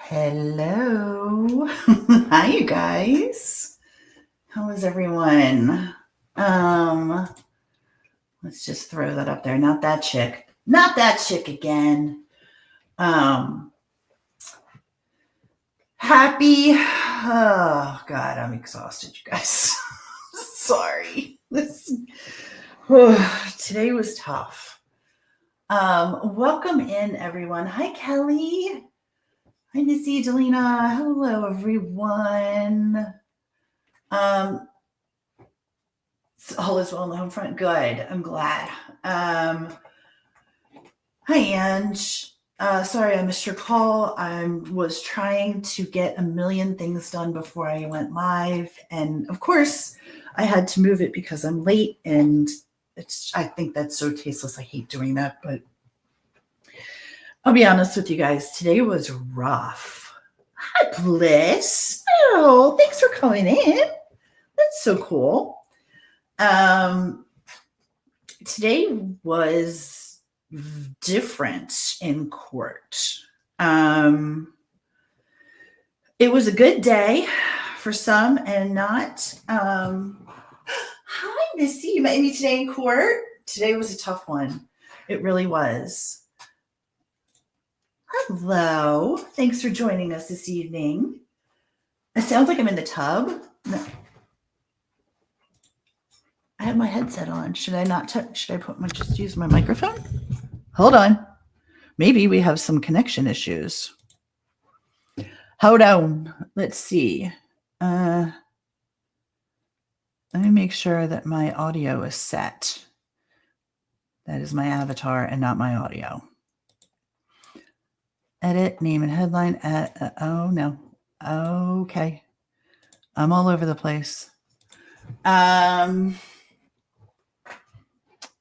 Hello. Hi, you guys. How is everyone? Let's just throw that up there. Not that chick. Not that chick again. Happy. Oh, God, I'm exhausted, you guys. Sorry. Today was tough. Welcome in, everyone. Hi, Kelly. Hi, Missy, Delina. Hello, everyone. All is well on the home front. Good. I'm glad. Hi, Ange. Sorry, I missed your call. I was trying to get a million things done before I went live. And of course, I had to move it because I'm late. And I think that's so tasteless. I hate doing that. But I'll be honest with you guys. Today was rough. Hi, Bliss. Oh, thanks for coming in. That's so cool. Today was different in court. It was a good day for some and not. Hi, Missy. You met me today in court. Today was a tough one. It really was. Hello. Thanks for joining us this evening. It sounds like I'm in the tub. No. I have my headset on. Should I not touch? Should I just use my microphone? Hold on. Maybe we have some connection issues. Hold on. Let's see. Let me make sure that my audio is set. That is my avatar and not my audio. Edit, name and headline. Oh, no. Okay. I'm all over the place. I'm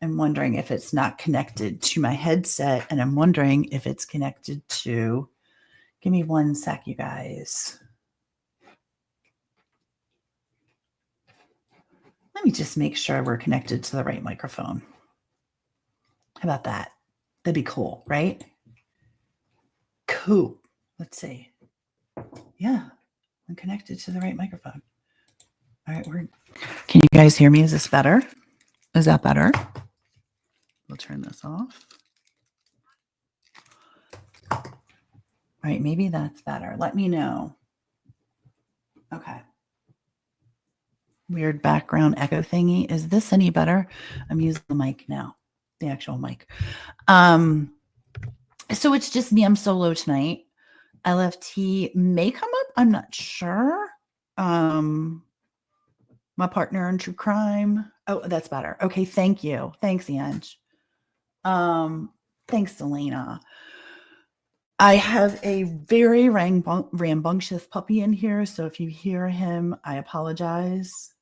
wondering if it's not connected to my headset, and I'm wondering if it's connected to, give me one sec, you guys. Let me just make sure we're connected to the right microphone. How about that? That'd be cool, right? Cool. Let's see. Yeah, I'm connected to the right microphone. All right, can you guys hear me? Is this better? Is that better? We'll turn this off. All right, maybe that's better. Let me know. Okay. Weird background echo thingy. Is this any better? I'm using the mic now, the actual mic. So it's just me. I'm solo tonight. LFT may come up. I'm not sure. My partner in true crime. Oh, that's better. Okay, thank you. Thanks, Ange. Thanks, Delana. I have a very rambunctious puppy in here, so if you hear him, I apologize.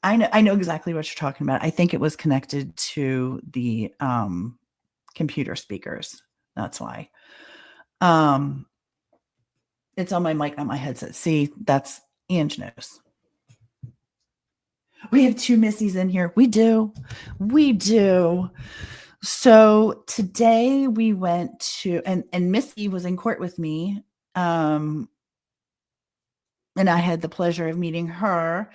I know exactly what you're talking about. I think it was connected to the computer speakers. That's why. It's on my mic, not my headset. See, that's Ange knows. We have two Missies in here. We do. So today we went to, and Missy was in court with me. And I had the pleasure of meeting her.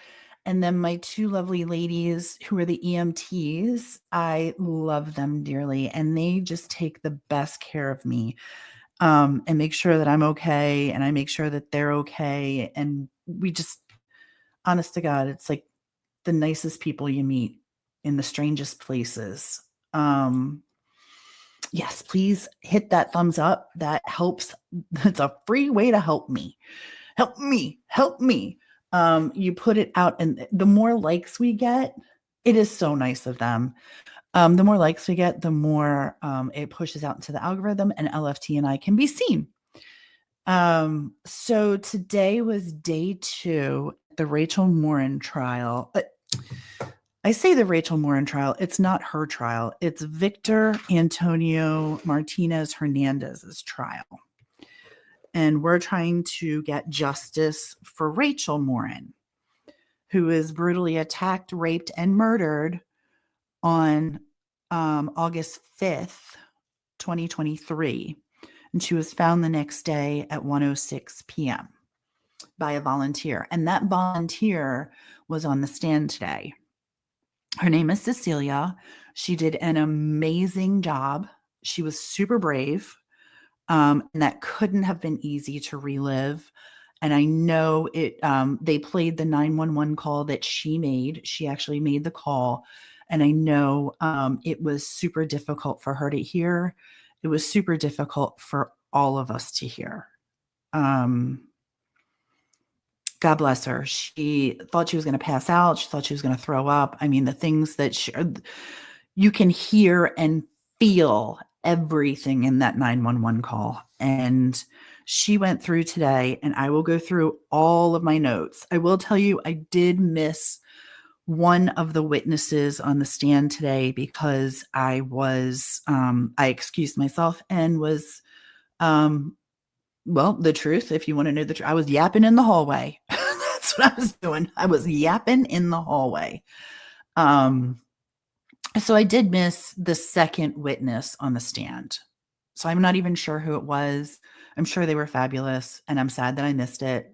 And then my two lovely ladies who are the EMTs, I love them dearly. And they just take the best care of me, and make sure that I'm okay. And I make sure that they're okay. And we just, honest to God, it's like the nicest people you meet in the strangest places. Yes, please hit that thumbs up. That helps. That's a free way to help me. Help me. Help me. You put it out, and the more likes we get, it is so nice of them. The more likes we get, the more it pushes out into the algorithm, and LFT and I can be seen. So today was day 2, the Rachel Morin trial. I say the Rachel Morin trial. It's not her trial. It's Victor Antonio Martinez Hernandez's trial. And we're trying to get justice for Rachel Morin, who is brutally attacked, raped, and murdered on August 5th, 2023. And she was found the next day at 1:06 p.m. by a volunteer. And that volunteer was on the stand today. Her name is Cecilia. She did an amazing job. She was super brave. And that couldn't have been easy to relive. And I know it, they played the 911 call that she made. She actually made the call. And I know it was super difficult for her to hear. It was super difficult for all of us to hear. God bless her. She thought she was going to pass out. She thought she was going to throw up. I mean, the things that you can hear and feel everything in that 911 call. And she went through today, and I will go through all of my notes. I will tell you, I did miss one of the witnesses on the stand today because I excused myself and was, well, the truth, if you want to know the truth, I was yapping in the hallway. That's what I was doing. I was yapping in the hallway. So I did miss the second witness on the stand. So I'm not even sure who it was. I'm sure they were fabulous, and I'm sad that I missed it.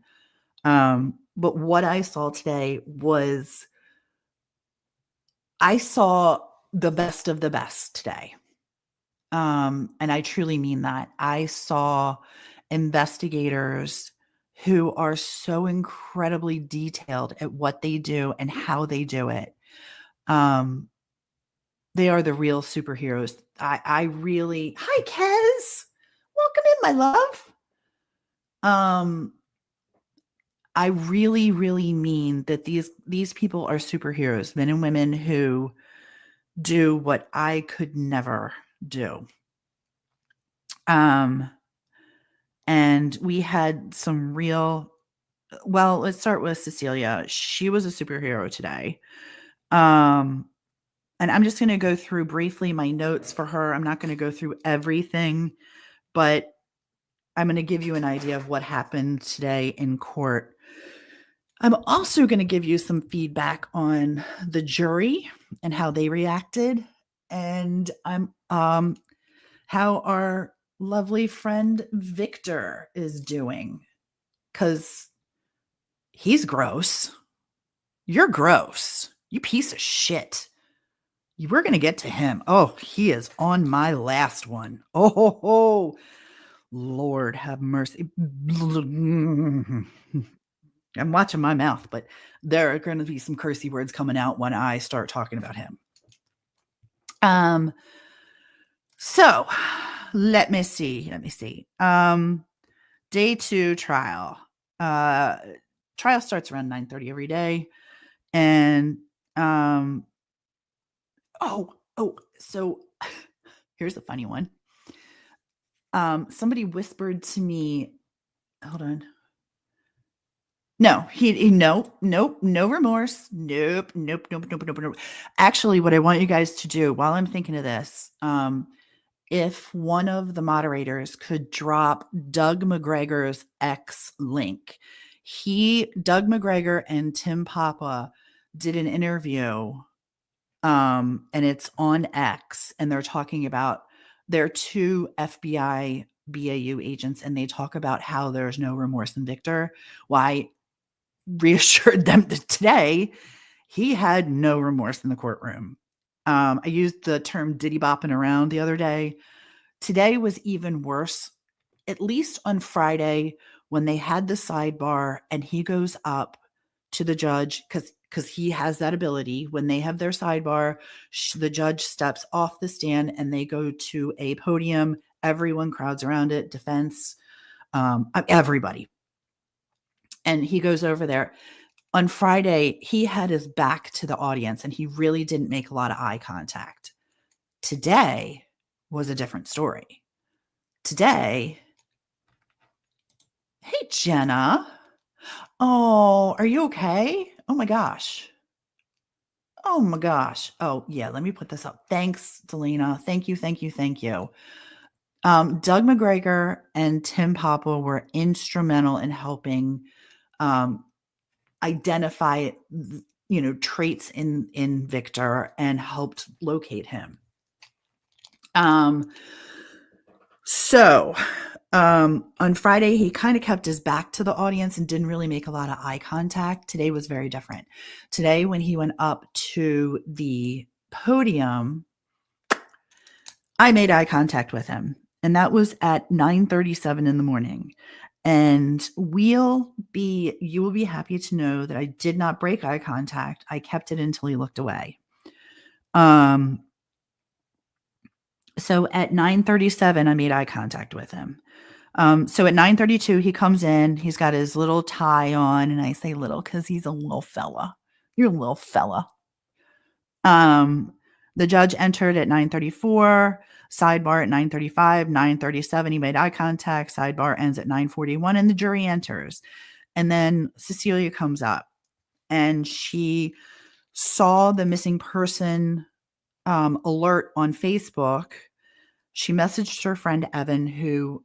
But what I saw today was, I saw the best of the best today. And I truly mean that. I saw investigators who are so incredibly detailed at what they do and how they do it. They are the real superheroes. I really, hi, Kez. Welcome in, my love. I really, really mean that these people are superheroes, men and women who do what I could never do. And we had some real, well, let's start with Cecilia. She was a superhero today. And I'm just going to go through briefly my notes for her. I'm not going to go through everything, but I'm going to give you an idea of what happened today in court. I'm also going to give you some feedback on the jury and how they reacted, and how our lovely friend Victor is doing, because he's gross. You're gross. You piece of shit. We're going to get to him. Oh, he is on my last one. Oh, Lord have mercy. I'm watching my mouth, but there are going to be some cursey words coming out when I start talking about him. So let me see. Day 2 trial. Trial starts around 9:30 every day. And, so here's the funny one. Somebody whispered to me, hold on. No, no remorse. Nope. Actually, what I want you guys to do while I'm thinking of this, if one of the moderators could drop Doug McGregor's X link. Doug McGregor and Tim Papa did an interview And it's on X, and they're talking about there are two FBI BAU agents, and they talk about how there's no remorse in Victor. Why reassured them that today he had no remorse in the courtroom. I used the term diddy bopping around the other day. Today was even worse, at least on Friday when they had the sidebar and he goes up to the judge because he has that ability. When they have their sidebar, the judge steps off the stand and they go to a podium. Everyone crowds around it, defense, everybody. And he goes over there. On Friday, he had his back to the audience and he really didn't make a lot of eye contact. Today was a different story. Today, hey, Jenna. Oh, are you okay? Oh my gosh. Oh my gosh. Oh, yeah, let me put this up. Thanks, Delina. Thank you, thank you, thank you. Doug McGregor and Tim Papa were instrumental in helping identify, traits in Victor and helped locate him. So on Friday, he kind of kept his back to the audience and didn't really make a lot of eye contact. Today was very different. Today, when he went up to the podium, I made eye contact with him, and that was at 9:37 in the morning. And you will be happy to know that I did not break eye contact. I kept it until he looked away. So at 9:37, I made eye contact with him. So at 9:32, he comes in. He's got his little tie on, and I say little because he's a little fella. You're a little fella. The judge entered at 9:34, sidebar at 9:35, 9:37. He made eye contact. Sidebar ends at 9:41, and the jury enters. And then Cecilia comes up, and she saw the missing person alert on Facebook. She messaged her friend Evan, who,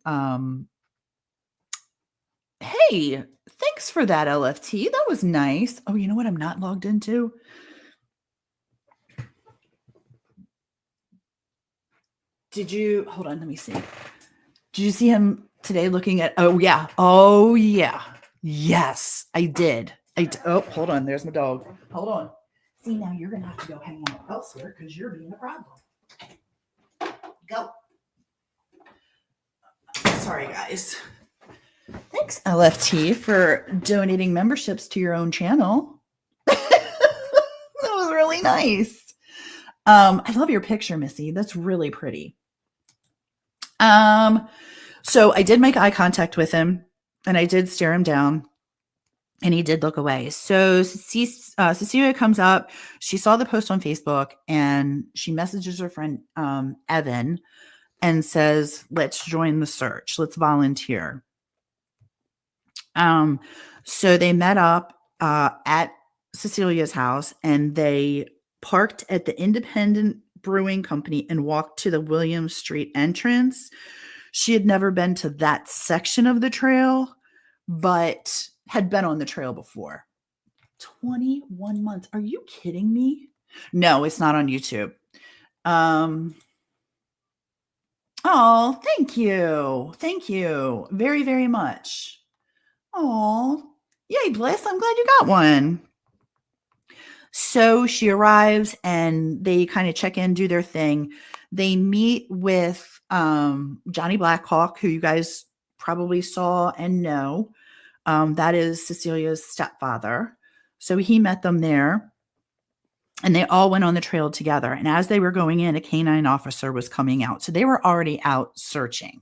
hey, thanks for that, LFT. That was nice. Oh, you know what I'm not logged into? Hold on, let me see. Did you see him today looking at, oh yeah. Yes, I did. Oh, hold on, there's my dog. Hold on. See, now you're going to have to go hang out elsewhere because you're being a problem. Go. Sorry, guys. Thanks, LFT, for donating memberships to your own channel. That was really nice. I love your picture, Missy. That's really pretty. So I did make eye contact with him, and I did stare him down, and he did look away. So Cecilia comes up. She saw the post on Facebook, and she messages her friend Evan and says, let's join the search. Let's volunteer. So they met up at Cecilia's house, and they parked at the Independent Brewing Company and walked to the William Street entrance. She had never been to that section of the trail, but had been on the trail before. 21 months. Are you kidding me? No, it's not on YouTube. Oh, thank you. Thank you very, very much. Oh, yay, Bliss. I'm glad you got one. So she arrives and they kind of check in, do their thing. They meet with Johnny Blackhawk, who you guys probably saw and know. That is Cecilia's stepfather. So he met them there. And they all went on the trail together. And as they were going in, a canine officer was coming out. So they were already out searching.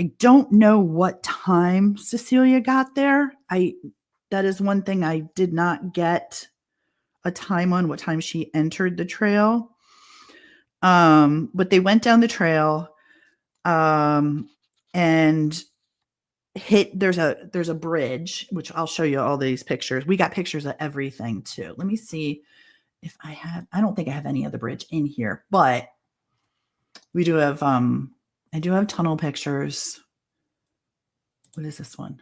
I don't know what time Cecilia got there. That is one thing I did not get a time on, what time she entered the trail. But they went down the trail and hit there's a bridge, which I'll show you all these pictures. We got pictures of everything too. Let me see if I don't think I have any of the bridge in here, but we do have I do have tunnel pictures. What is this one?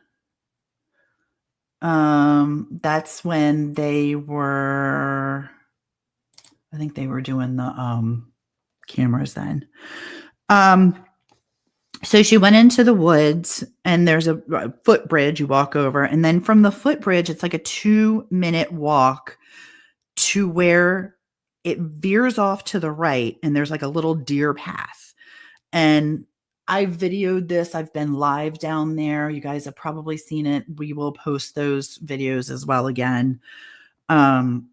That's when they were I think they were doing the cameras then. So she went into the woods, and there's a footbridge you walk over, and then from the footbridge, it's like a 2-minute walk to where it veers off to the right, and there's like a little deer path. And I videoed this. I've been live down there. You guys have probably seen it. We will post those videos as well again. And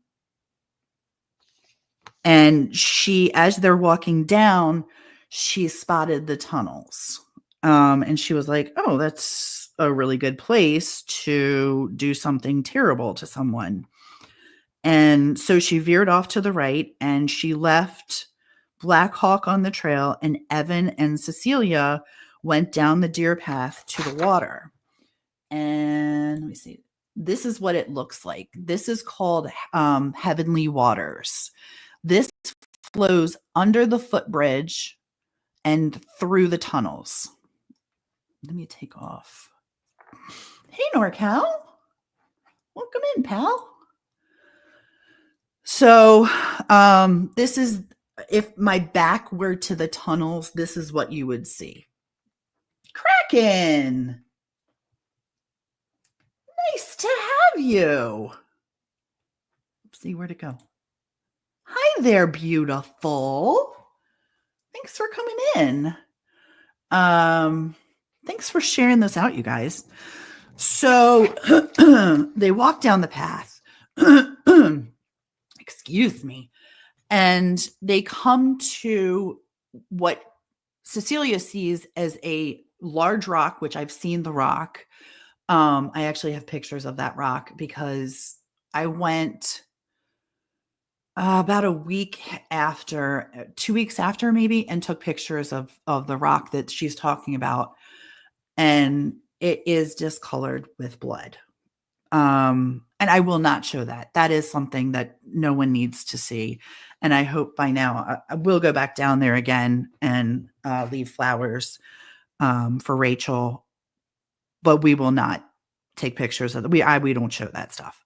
she, as they're walking down, she spotted the tunnels. And she was like, oh, that's a really good place to do something terrible to someone. And so she veered off to the right, and she left Black Hawk on the trail, and Evan and Cecilia went down the deer path to the water. And let me see. This is what it looks like. This is called Heavenly Waters. This flows under the footbridge and through the tunnels. Let me take off. Hey, NorCal. Welcome in, pal. So this is, if my back were to the tunnels, this is what you would see. Kraken. Nice to have you. Let's see, where'd it go? Hi there, beautiful. Thanks for coming in. Thanks for sharing this out, you guys. So they walk down the path. Excuse me. And they come to what Cecilia sees as a large rock, which I've seen the rock. I actually have pictures of that rock because I went about a week after, 2 weeks after maybe, and took pictures of the rock that she's talking about. And it is discolored with blood. And I will not show that. That is something that no one needs to see. And I hope by now I will go back down there again and leave flowers for Rachel, but we will not take pictures of it. We don't show that stuff.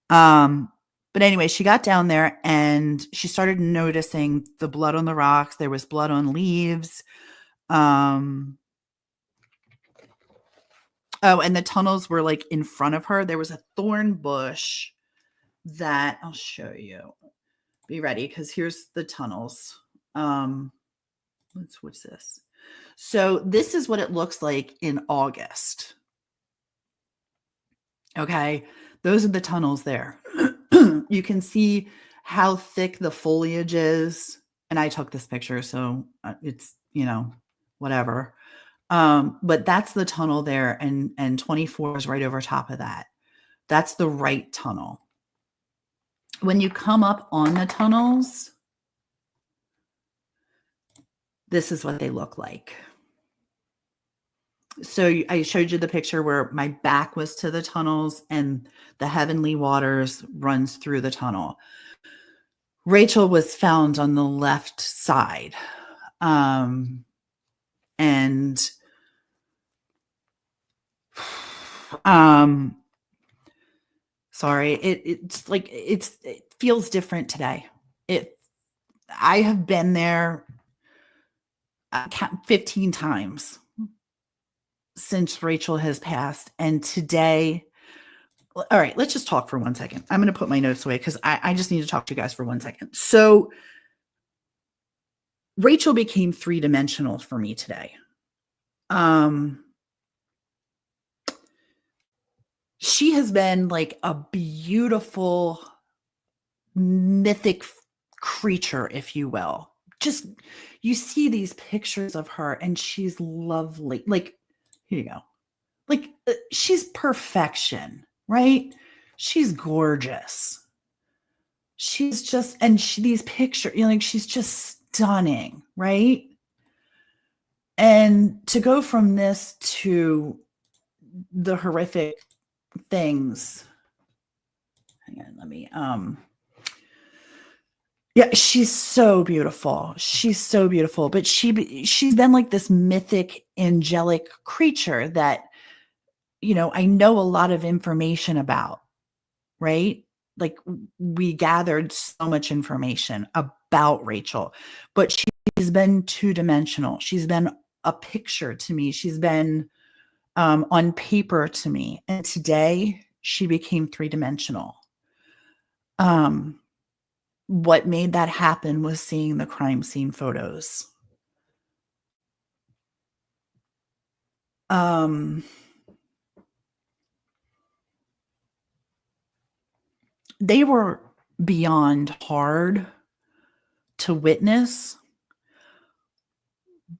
But anyway, she got down there and she started noticing the blood on the rocks. There was blood on leaves. Oh, and the tunnels were like in front of her. There was a thorn bush that I'll show you. Be ready, because here's the tunnels. Let's switch this. So this is what it looks like in August. Okay, those are the tunnels there. You can see how thick the foliage is. And I took this picture, so it's, whatever. But that's the tunnel there, and 24 is right over top of that. That's the right tunnel. When you come up on the tunnels, this is what they look like. So I showed you the picture where my back was to the tunnels and the Heavenly Waters runs through the tunnel. Rachel was found on the left side. And sorry, it feels different today. I have been there 15 times since Rachel has passed. And today, all right, let's just talk for 1 second. I'm going to put my notes away because I just need to talk to you guys for 1 second. So Rachel became 3-dimensional for me today. She has been like a beautiful mythic creature, if you will. Just, you see these pictures of her and she's lovely. Like, here you go. Like, she's perfection, right? She's gorgeous. She's just, and these pictures, she's just stunning, right? And to go from this to the horrific things, hang on, let me, yeah, she's so beautiful. She's so beautiful, but she's been like this mythic angelic creature that, I know a lot of information about, right? like we gathered so much information about Rachel, but she's been two-dimensional. She's been a picture to me. She's been on paper to me. And today she became three-dimensional. What made that happen was seeing the crime scene photos. They were beyond hard to witness,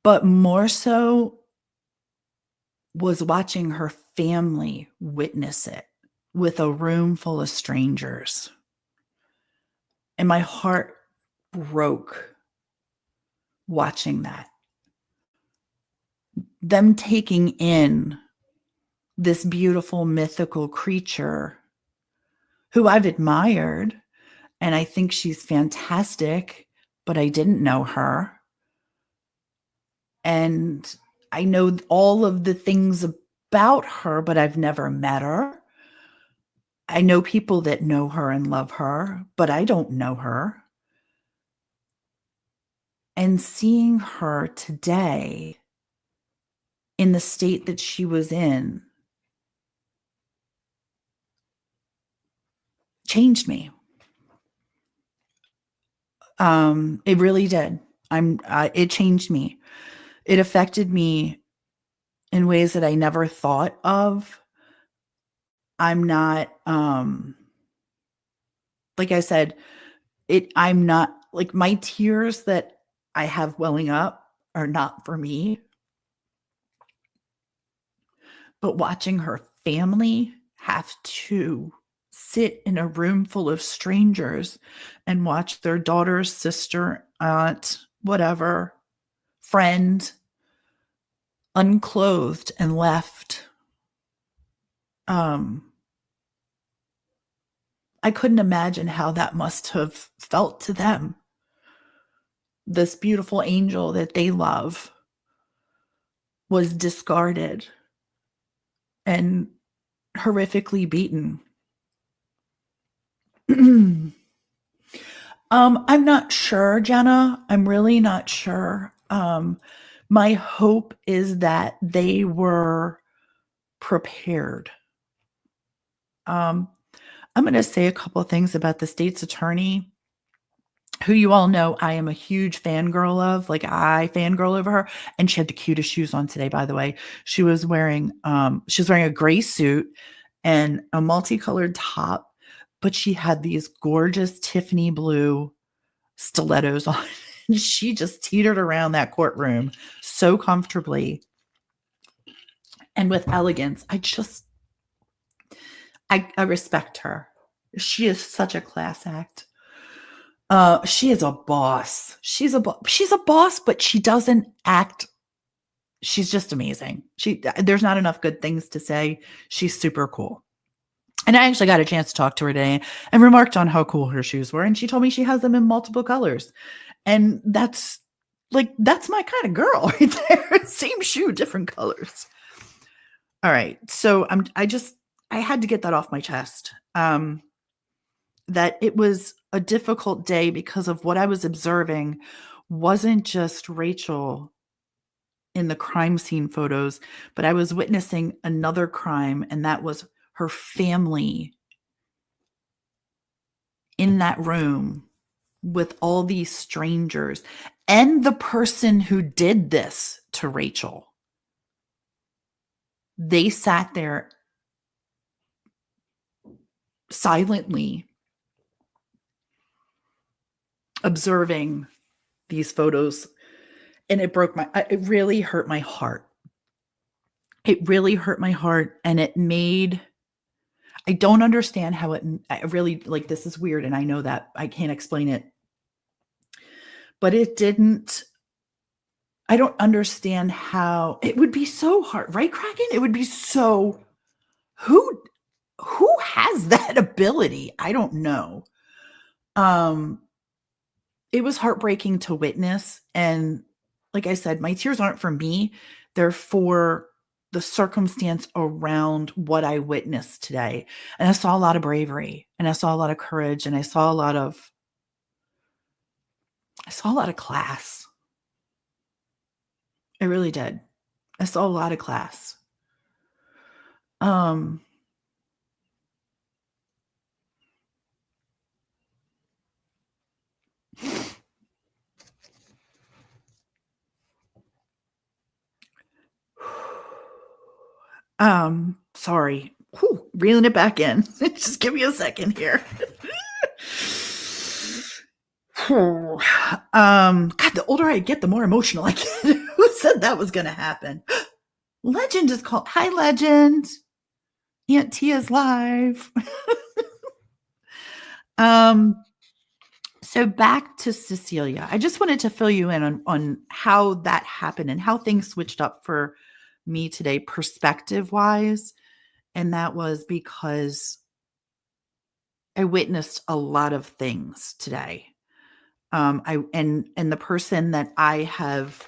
but more so was watching her family witness it with a room full of strangers. And my heart broke watching that. Them taking in this beautiful mythical creature who I've admired, and I think she's fantastic, but I didn't know her. And I know all of the things about her, but I've never met her. I know people that know her and love her, but I don't know her. And seeing her today in the state that she was in changed me. It really did. It changed me. It affected me in ways that I never thought of. I'm not, like I said, I'm not, like, my tears that I have welling up are not for me. But watching her family have to sit in a room full of strangers and watch their daughter's sister, aunt, whatever, friend, unclothed and left. I couldn't imagine how that must have felt to them. This beautiful angel that they love was discarded and horrifically beaten. I'm not sure, Jenna. I'm really not sure. My hope is that they were prepared. I'm going to say a couple of things about the state's attorney, who you all know I am a huge fangirl of. Like, I fangirl over her, and she had the cutest shoes on today, by the way. She was wearing a gray suit and a multicolored top, but she had these gorgeous Tiffany blue stilettos on. She just teetered around that courtroom so comfortably and with elegance. I respect her. She is such a class act. She is a boss. She's a boss, but she doesn't act. She's just amazing. There's not enough good things to say. She's super cool. And I actually got a chance to talk to her today and remarked on how cool her shoes were. And she told me she has them in multiple colors. And that's my kind of girl right there. Same shoe, different colors. All right. So I had to get that off my chest. That it was a difficult day because of what I was observing wasn't just Rachel in the crime scene photos, but I was witnessing another crime, and that was her family in that room with all these strangers and the person who did this to Rachel. They sat there silently observing these photos, and it really hurt my heart. It really hurt my heart, and I don't understand how I really, like, this is weird, and I know that I can't explain it, but I don't understand how it would be so hard, right, Kraken? It would be so, who has that ability? I don't know. It was heartbreaking to witness. And like I said, my tears aren't for me. They're for the circumstance around what I witnessed today. And I saw a lot of bravery, and I saw a lot of courage, and I saw a lot of class. I really did. I saw a lot of class. Um sorry. Whew, reeling it back in. Just give me a second here. God, the older I get, the more emotional I get. Who said that was gonna happen? Legend is called. Hi, Legend. Aunt Tia's live. um, so back to Cecilia. I just wanted to fill you in on how that happened and how things switched up for me today, perspective wise. And that was because I witnessed a lot of things today. And the person that I have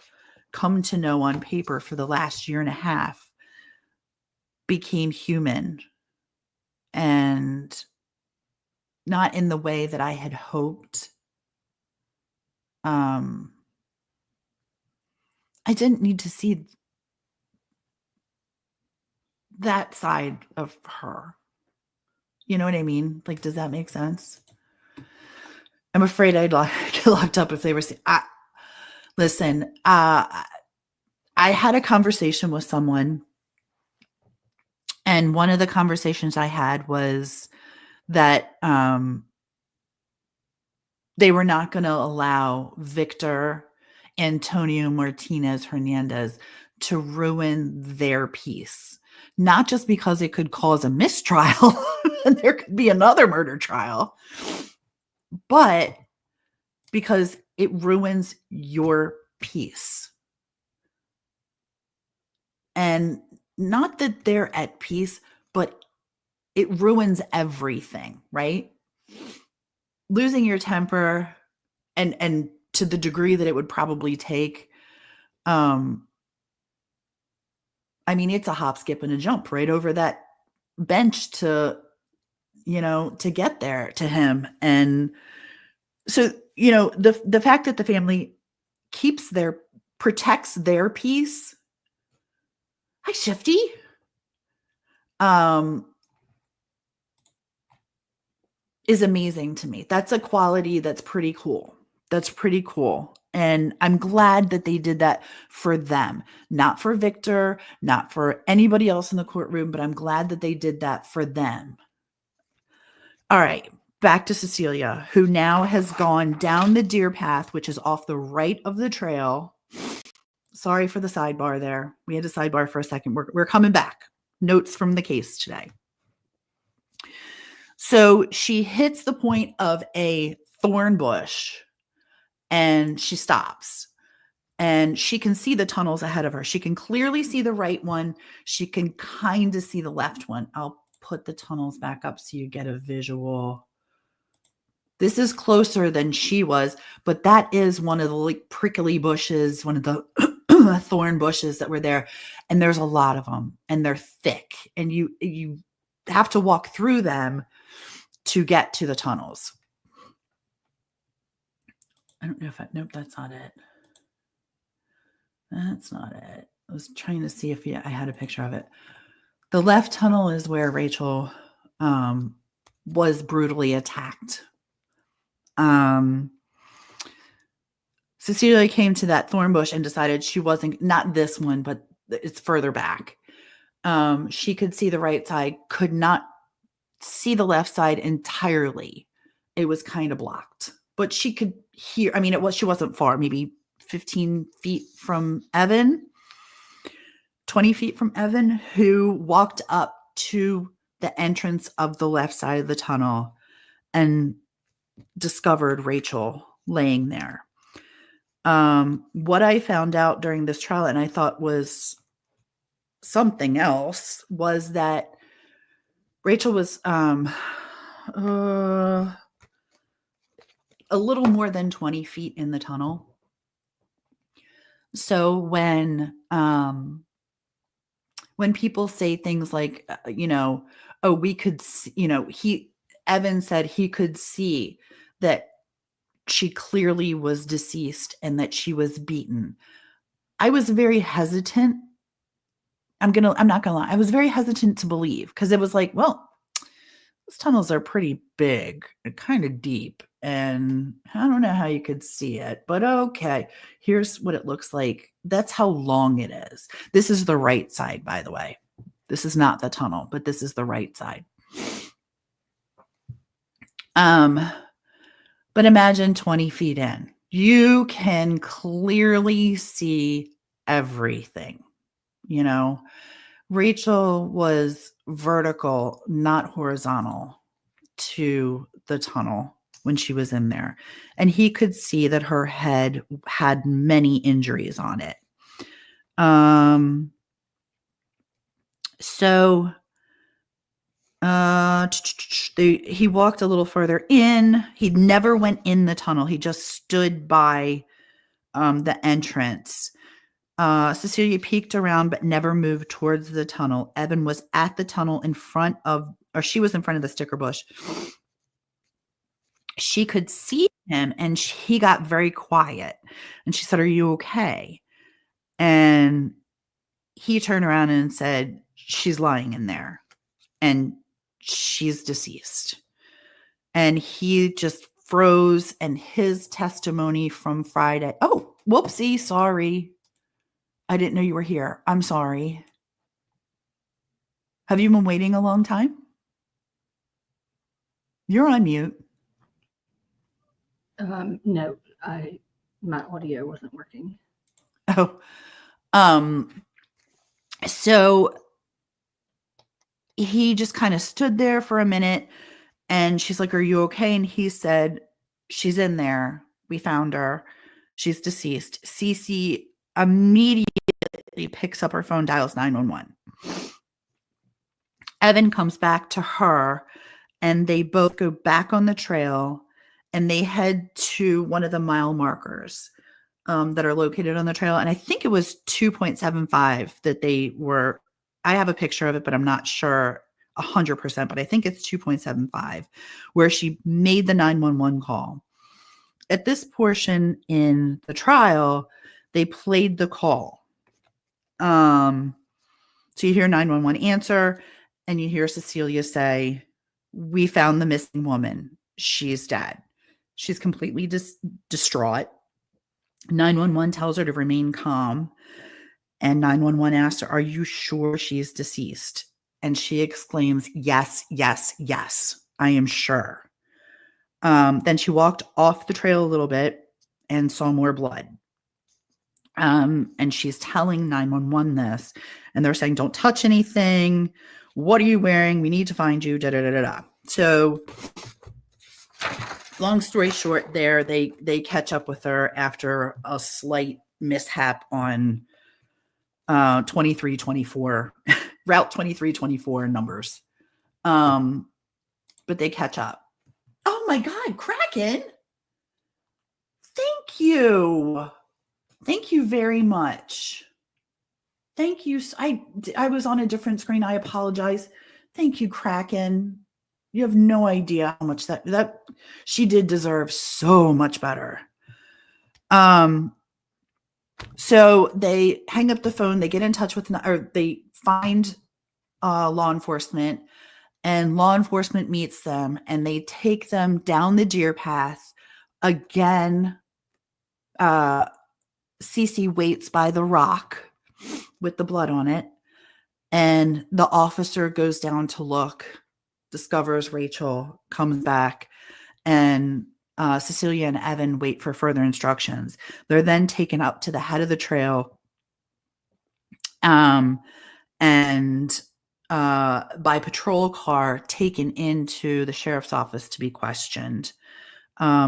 come to know on paper for the last year and a half became human, and not in the way that I had hoped. Um, I didn't need to see that side of her. You know what I mean? Like, does that make sense? I'm afraid I'd get locked up if they were. Listen, I had a conversation with someone, and one of the conversations I had was that they were not going to allow Victor Antonio Martinez Hernandez to ruin their piece. Not just because it could cause a mistrial and there could be another murder trial, but because it ruins your piece. And not that they're at peace, but it ruins everything, right? Losing your temper and to the degree that it would probably take, I mean, it's a hop, skip, and a jump right over that bench to get there to him. And so, the fact that the family protects their peace. Hi, Shifty. Is amazing to me. That's a quality that's pretty cool. That's pretty cool. And I'm glad that they did that for them, not for Victor, not for anybody else in the courtroom, but I'm glad that they did that for them. All right, back to Cecilia, who now has gone down the deer path, which is off the right of the trail. Sorry for the sidebar there. We had a sidebar for a second. We're coming back. Notes from the case today. So she hits the point of a thorn bush and she stops, and she can see the tunnels ahead of her. She can clearly see the right one. She can kind of see the left one. I'll put the tunnels back up so you get a visual. This is closer than she was, but that is one of the prickly bushes, one of the thorn bushes that were there. And there's a lot of them, and they're thick, and you have to walk through them to get to the tunnels. I don't know if nope, that's not it. That's not it. I was trying to see if I had a picture of it. The left tunnel is where Rachel was brutally attacked. Cecilia came to that thorn bush and decided she wasn't, not this one, but it's further back. She could see the right side, could not see the left side entirely. It was kind of blocked, but she could hear. I mean, she wasn't far, maybe 15 feet from Evan, 20 feet from Evan, who walked up to the entrance of the left side of the tunnel and discovered Rachel laying there. What I found out during this trial, and I thought was something else, was that Rachel was a little more than 20 feet in the tunnel. So when when people say things like, oh, we could see, Evan said he could see that she clearly was deceased and that she was beaten. I was very hesitant. I'm not gonna lie. I was very hesitant to believe because it was like, well, those tunnels are pretty big and kind of deep. And I don't know how you could see it, but okay, here's what it looks like. That's how long it is. This is the right side, by the way. This is not the tunnel, but this is the right side. But imagine 20 feet in. You can clearly see everything. Rachel was vertical, not horizontal to the tunnel when she was in there. And he could see that her head had many injuries on it. He walked a little further in. He never went in the tunnel. He just stood by the entrance. Cecilia peeked around but never moved towards the tunnel. Evan was at the tunnel she was in front of the sticker bush. She could see him and he got very quiet. And she said, "Are you okay?" And he turned around and said, "She's lying in there and she's deceased." And he just froze, and his testimony from Friday. Oh, whoopsie. Sorry. I didn't know you were here. I'm sorry. Have you been waiting a long time? You're on mute. No, my audio wasn't working. Oh, so he just kind of stood there for a minute, and she's like, "Are you okay?" And he said, "She's in there. We found her. She's deceased." Cece immediately picks up her phone, dials 911. Evan comes back to her, and they both go back on the trail, and they head to one of the mile markers that are located on the trail. And I think it was 2.75 that they were. I have a picture of it, but I'm not sure 100%, but I think it's 2.75 where she made the 911 call. At this portion in the trial, they played the call. So you hear 911 answer, and you hear Cecilia say, "We found the missing woman. She's dead." She's completely distraught. 911 tells her to remain calm. And 911 asks her, "Are you sure she's deceased?" And she exclaims, "Yes, yes, yes, I am sure." Then she walked off the trail a little bit and saw more blood. And she's telling 911 this, and they're saying, "Don't touch anything. What are you wearing? We need to find you." Da da da da da. So, long story short, they catch up with her after a slight mishap on 2324 route 2324 numbers. But they catch up. Oh my God, Kraken! Thank you. Thank you very much. Thank you. I was on a different screen. I apologize. Thank you, Kraken. You have no idea how much that she did deserve so much better. So they hang up the phone. They get in touch with, or they find law enforcement, and law enforcement meets them, and they take them down the deer path again. Cece waits by the rock with the blood on it, and the officer goes down to look, discovers Rachel, comes back, and Cecilia and Evan wait for further instructions. They're then taken up to the head of the trail, and by patrol car taken into the sheriff's office to be questioned.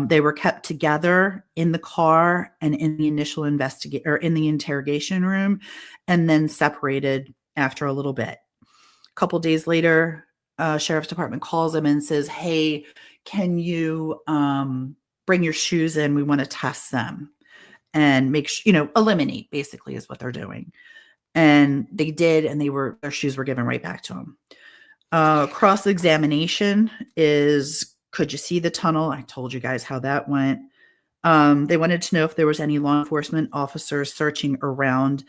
They were kept together in the car and in the initial in the interrogation room, and then separated after a little bit. A couple days later, sheriff's department calls them and says, "Hey, can you bring your shoes in? We want to test them and make eliminate," basically is what they're doing. And they did, and their shoes were given right back to them. Cross-examination is, could you see the tunnel? I told you guys how that went. They wanted to know if there was any law enforcement officers searching around.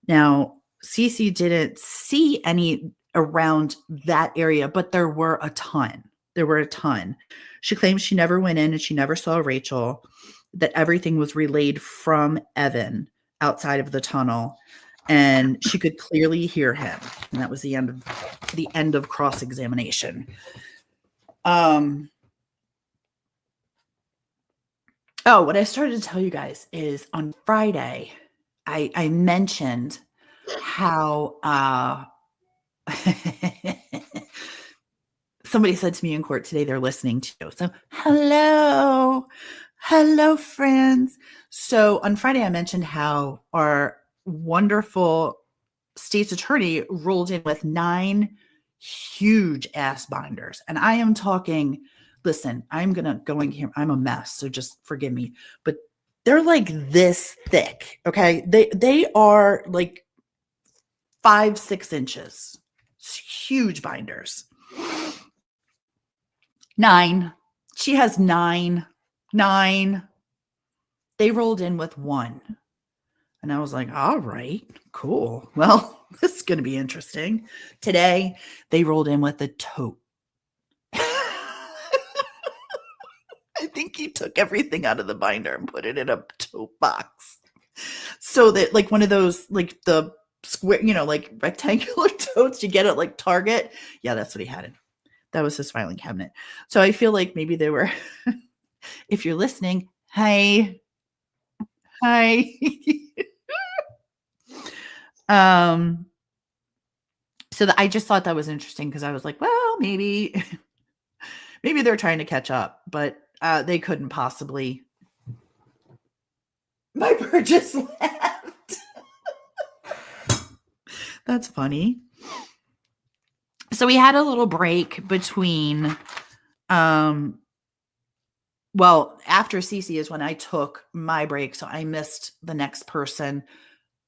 Now, Cece didn't see any around that area, but there were a ton. She claims she never went in and she never saw Rachel, that everything was relayed from Evan outside of the tunnel, and she could clearly hear him. And that was the end of cross-examination. Oh, what I started to tell you guys is on Friday, I mentioned how somebody said to me in court today they're listening to. So hello friends. So on Friday I mentioned how our wonderful state's attorney rolled in with 9 huge ass binders, and I am talking. Listen, I'm going to go in here. I'm a mess, so just forgive me. But they're like this thick, okay? They are like 5-6 inches. It's huge binders. 9. She has 9. They rolled in with 1. And I was like, all right, cool. Well, this is going to be interesting. Today, they rolled in with a tote. I think he took everything out of the binder and put it in a tote box. So that, like, one of those, like the square, like rectangular totes you get at like Target. Yeah, that's what he had in. That was his filing cabinet. So I feel like maybe they were, if you're listening, hi. So I just thought that was interesting because I was like, well, maybe they're trying to catch up, but they couldn't possibly. My bird just left. That's funny. So we had a little break between, after Cece is when I took my break. So I missed the next person.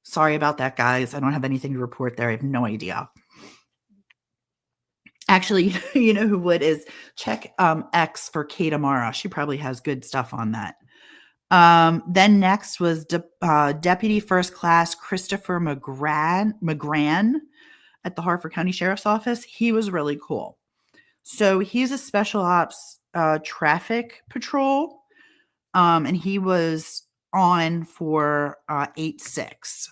Sorry about that, guys. I don't have anything to report there. I have no idea. Actually, you know who would is check X for Kate Amara. She probably has good stuff on that. Then next was Deputy First Class Christopher McGran at the Harford County Sheriff's Office. He was really cool. So he's a special ops traffic patrol, and he was on for 8-6.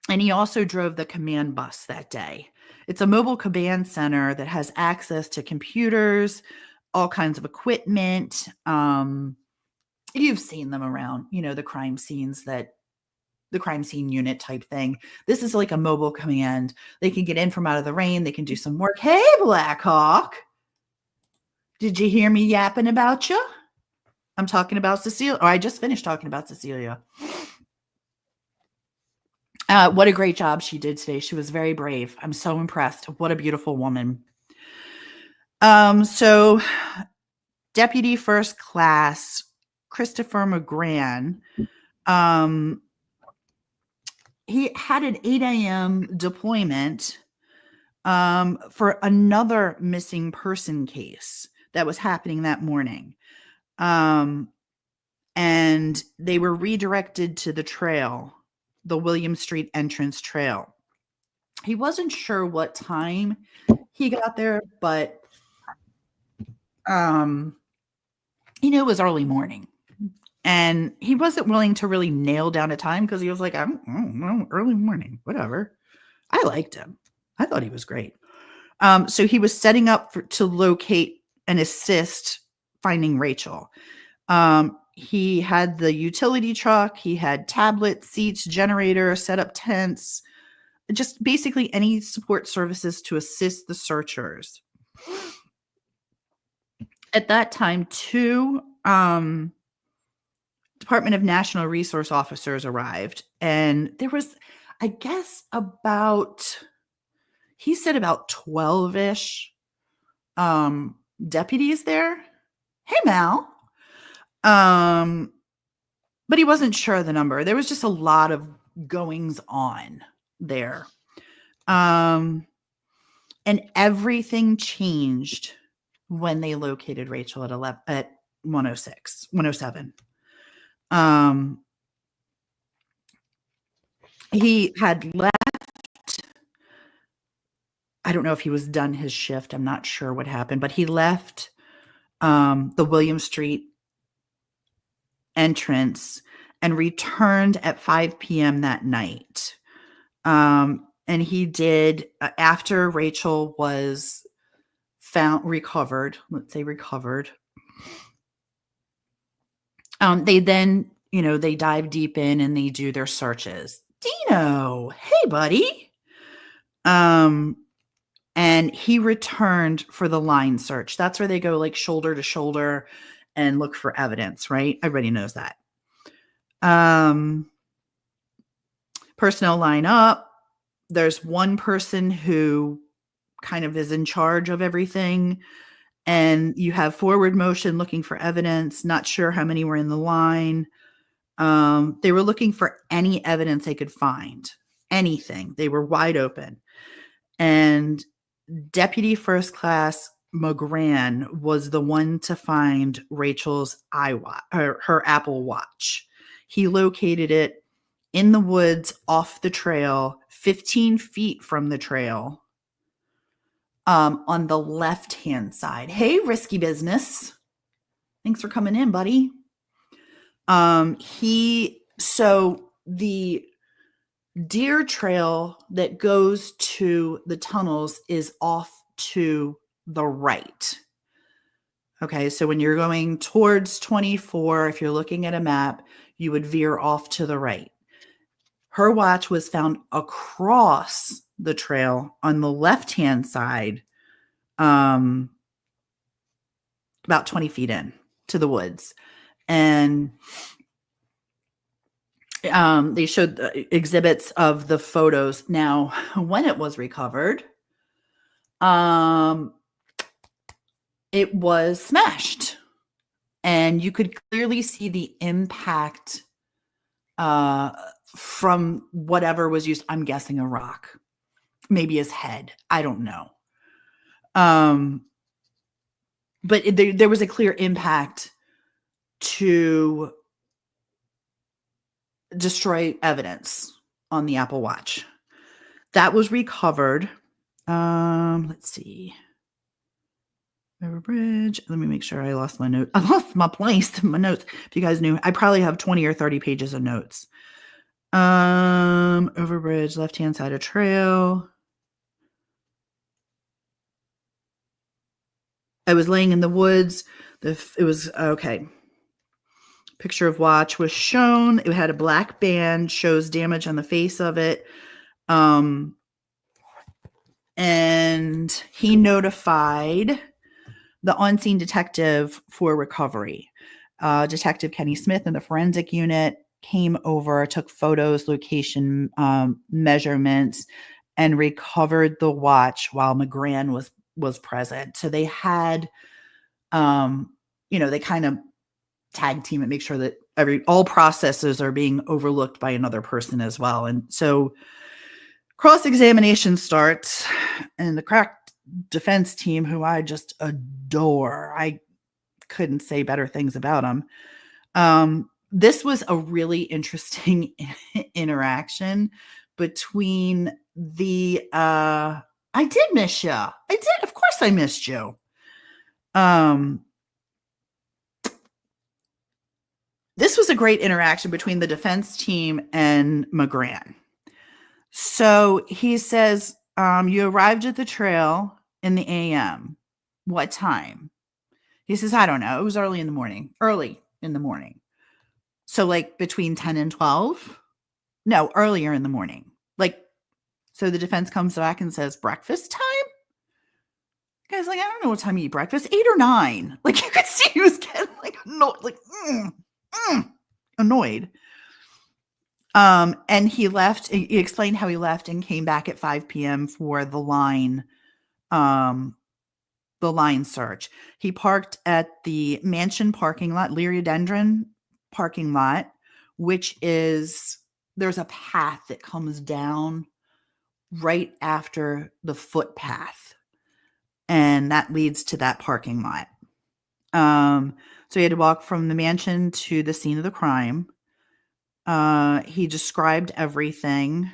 And he also drove the command bus that day. It's a mobile command center that has access to computers, all kinds of equipment. You've seen them around, the crime scenes, the crime scene unit type thing. This is like a mobile command. They can get in from out of the rain. They can do some work. Hey, Blackhawk. Did you hear me yapping about you? I'm talking about Cecilia. I just finished talking about Cecilia. What a great job she did today. She was very brave. I'm so impressed. What a beautiful woman. So Deputy First Class Christopher McGran, he had an 8 a.m. deployment for another missing person case that was happening that morning. And they were redirected to the trail, the William Street entrance trail. He wasn't sure what time he got there, but it was early morning. And he wasn't willing to really nail down a time because he was like, I don't know, early morning, whatever. I liked him. I thought he was great. So he was setting up to locate and assist finding Rachel. He had the utility truck. He had tablets, seats, generator, set up tents, just basically any support services to assist the searchers. At that time, 2 Department of National Resource officers arrived, and there was, I guess, he said about 12-ish deputies there. Hey, Mal. But he wasn't sure of the number. There was just a lot of goings on there. And everything changed when they located Rachel at 106, 107. He had left. I don't know if he was done his shift. I'm not sure what happened, but he left the William Street entrance and returned at 5 p.m. that night. And he did, after Rachel was recovered, they then, they dive deep in and they do their searches. Dino, hey, buddy. And he returned for the line search. That's where they go like shoulder to shoulder and look for evidence, right? Everybody knows that. Personnel line up. There's one person who kind of is in charge of everything. And you have forward motion looking for evidence. Not sure how many were in the line. They were looking for any evidence they could find. Anything. They were wide open. And Deputy First Class McGran was the one to find Rachel's her Apple Watch. He located it in the woods off the trail, 15 feet from the trail, on the left-hand side. Hey, risky business. Thanks for coming in, buddy. So the deer trail that goes to the tunnels is off to the right. Okay, so when you're going towards 24, if you're looking at a map, you would veer off to the right. Her watch was found across the trail on the left-hand side, about 20 feet in to the woods. And they showed exhibits of the photos. Now, when it was recovered, it was smashed. And you could clearly see the impact from whatever was used. I'm guessing a rock, maybe his head. I don't know. But there was a clear impact to destroy evidence on the Apple Watch. That was recovered. Let's see. River Bridge. Let me make sure I lost my note. I lost my place, my notes. If you guys knew, I probably have 20 or 30 pages of notes. Overbridge, left-hand side of trail. I was laying in the woods. It was okay. Picture of watch was shown. It had a black band, shows damage on the face of it. And he notified the on-scene detective for recovery. Detective Kenny Smith in the forensic unit came over, took photos, location measurements, and recovered the watch while McGran was present. So they had, they kind of tag team and make sure that all processes are being overlooked by another person as well. And so cross-examination starts, and the crack defense team, who I just adore, I couldn't say better things about them. This was a really interesting interaction between the I did miss you. I did. Of course I missed you. This was a great interaction between the defense team and McGran. So he says, you arrived at the trail in the AM. What time? He says, I don't know. It was early in the morning. So like between 10 and 12? No, earlier in the morning. So the defense comes back and says, breakfast time? The guy's like, I don't know what time you eat breakfast. 8 or 9. You could see he was getting annoyed. And he left. He explained how he left and came back at 5 p.m. for the line search. He parked at the mansion parking lot, Liriodendron parking lot, which is there's a path that comes down right after the footpath, and that leads to that parking lot. So he had to walk from the mansion to the scene of the crime. He described everything.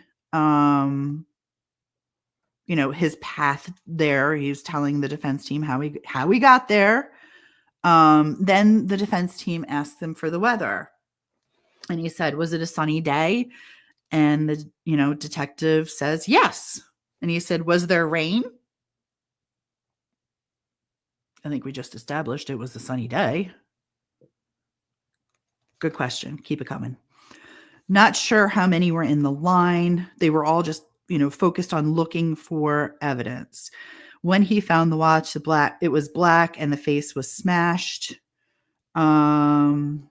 His path there. He was telling the defense team how he got there. Then the defense team asked him for the weather, and he said, "Was it a sunny day?" And the detective says, "Yes." And he said, "Was there rain?" I think we just established it was a sunny day. Good question. Keep it coming. Not sure how many were in the line. They were all just, focused on looking for evidence. When he found the watch, it was black and the face was smashed. Right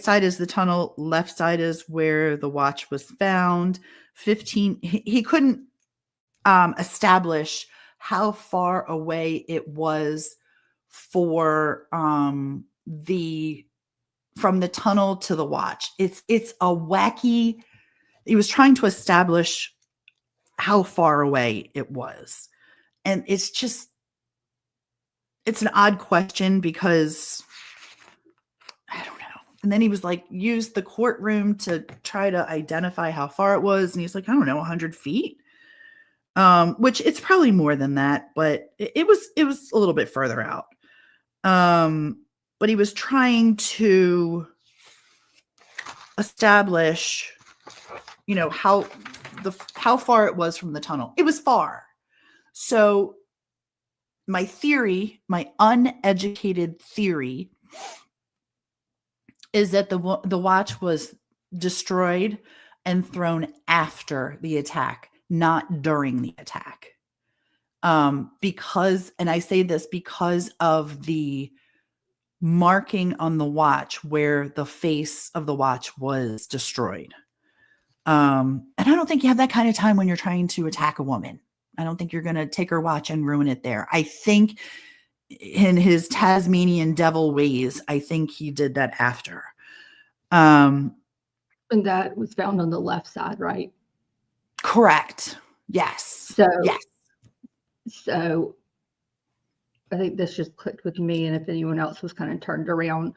side is the tunnel. Left side is where the watch was found. He couldn't establish how far away it was from the tunnel to the watch. It's a wacky. He was trying to establish how far away it was. And it's an odd question because I don't know. And then he was like, use the courtroom to try to identify how far it was. And he's like, I don't know, 100 feet. Which it's probably more than that, but it was a little bit further out. But he was trying to establish, how far it was from the tunnel. It was far. So my uneducated theory is that the watch was destroyed and thrown after the attack, not during the attack. Because, and I say this because of the marking on the watch where the face of the watch was destroyed. And I don't think you have that kind of time when you're trying to attack a woman. I don't think you're going to take her watch and ruin it there. I think in his Tasmanian devil ways, I think he did that after. And that was found on the left side, right? Correct. Yes. Yes. So I think this just clicked with me, and if anyone else was kind of turned around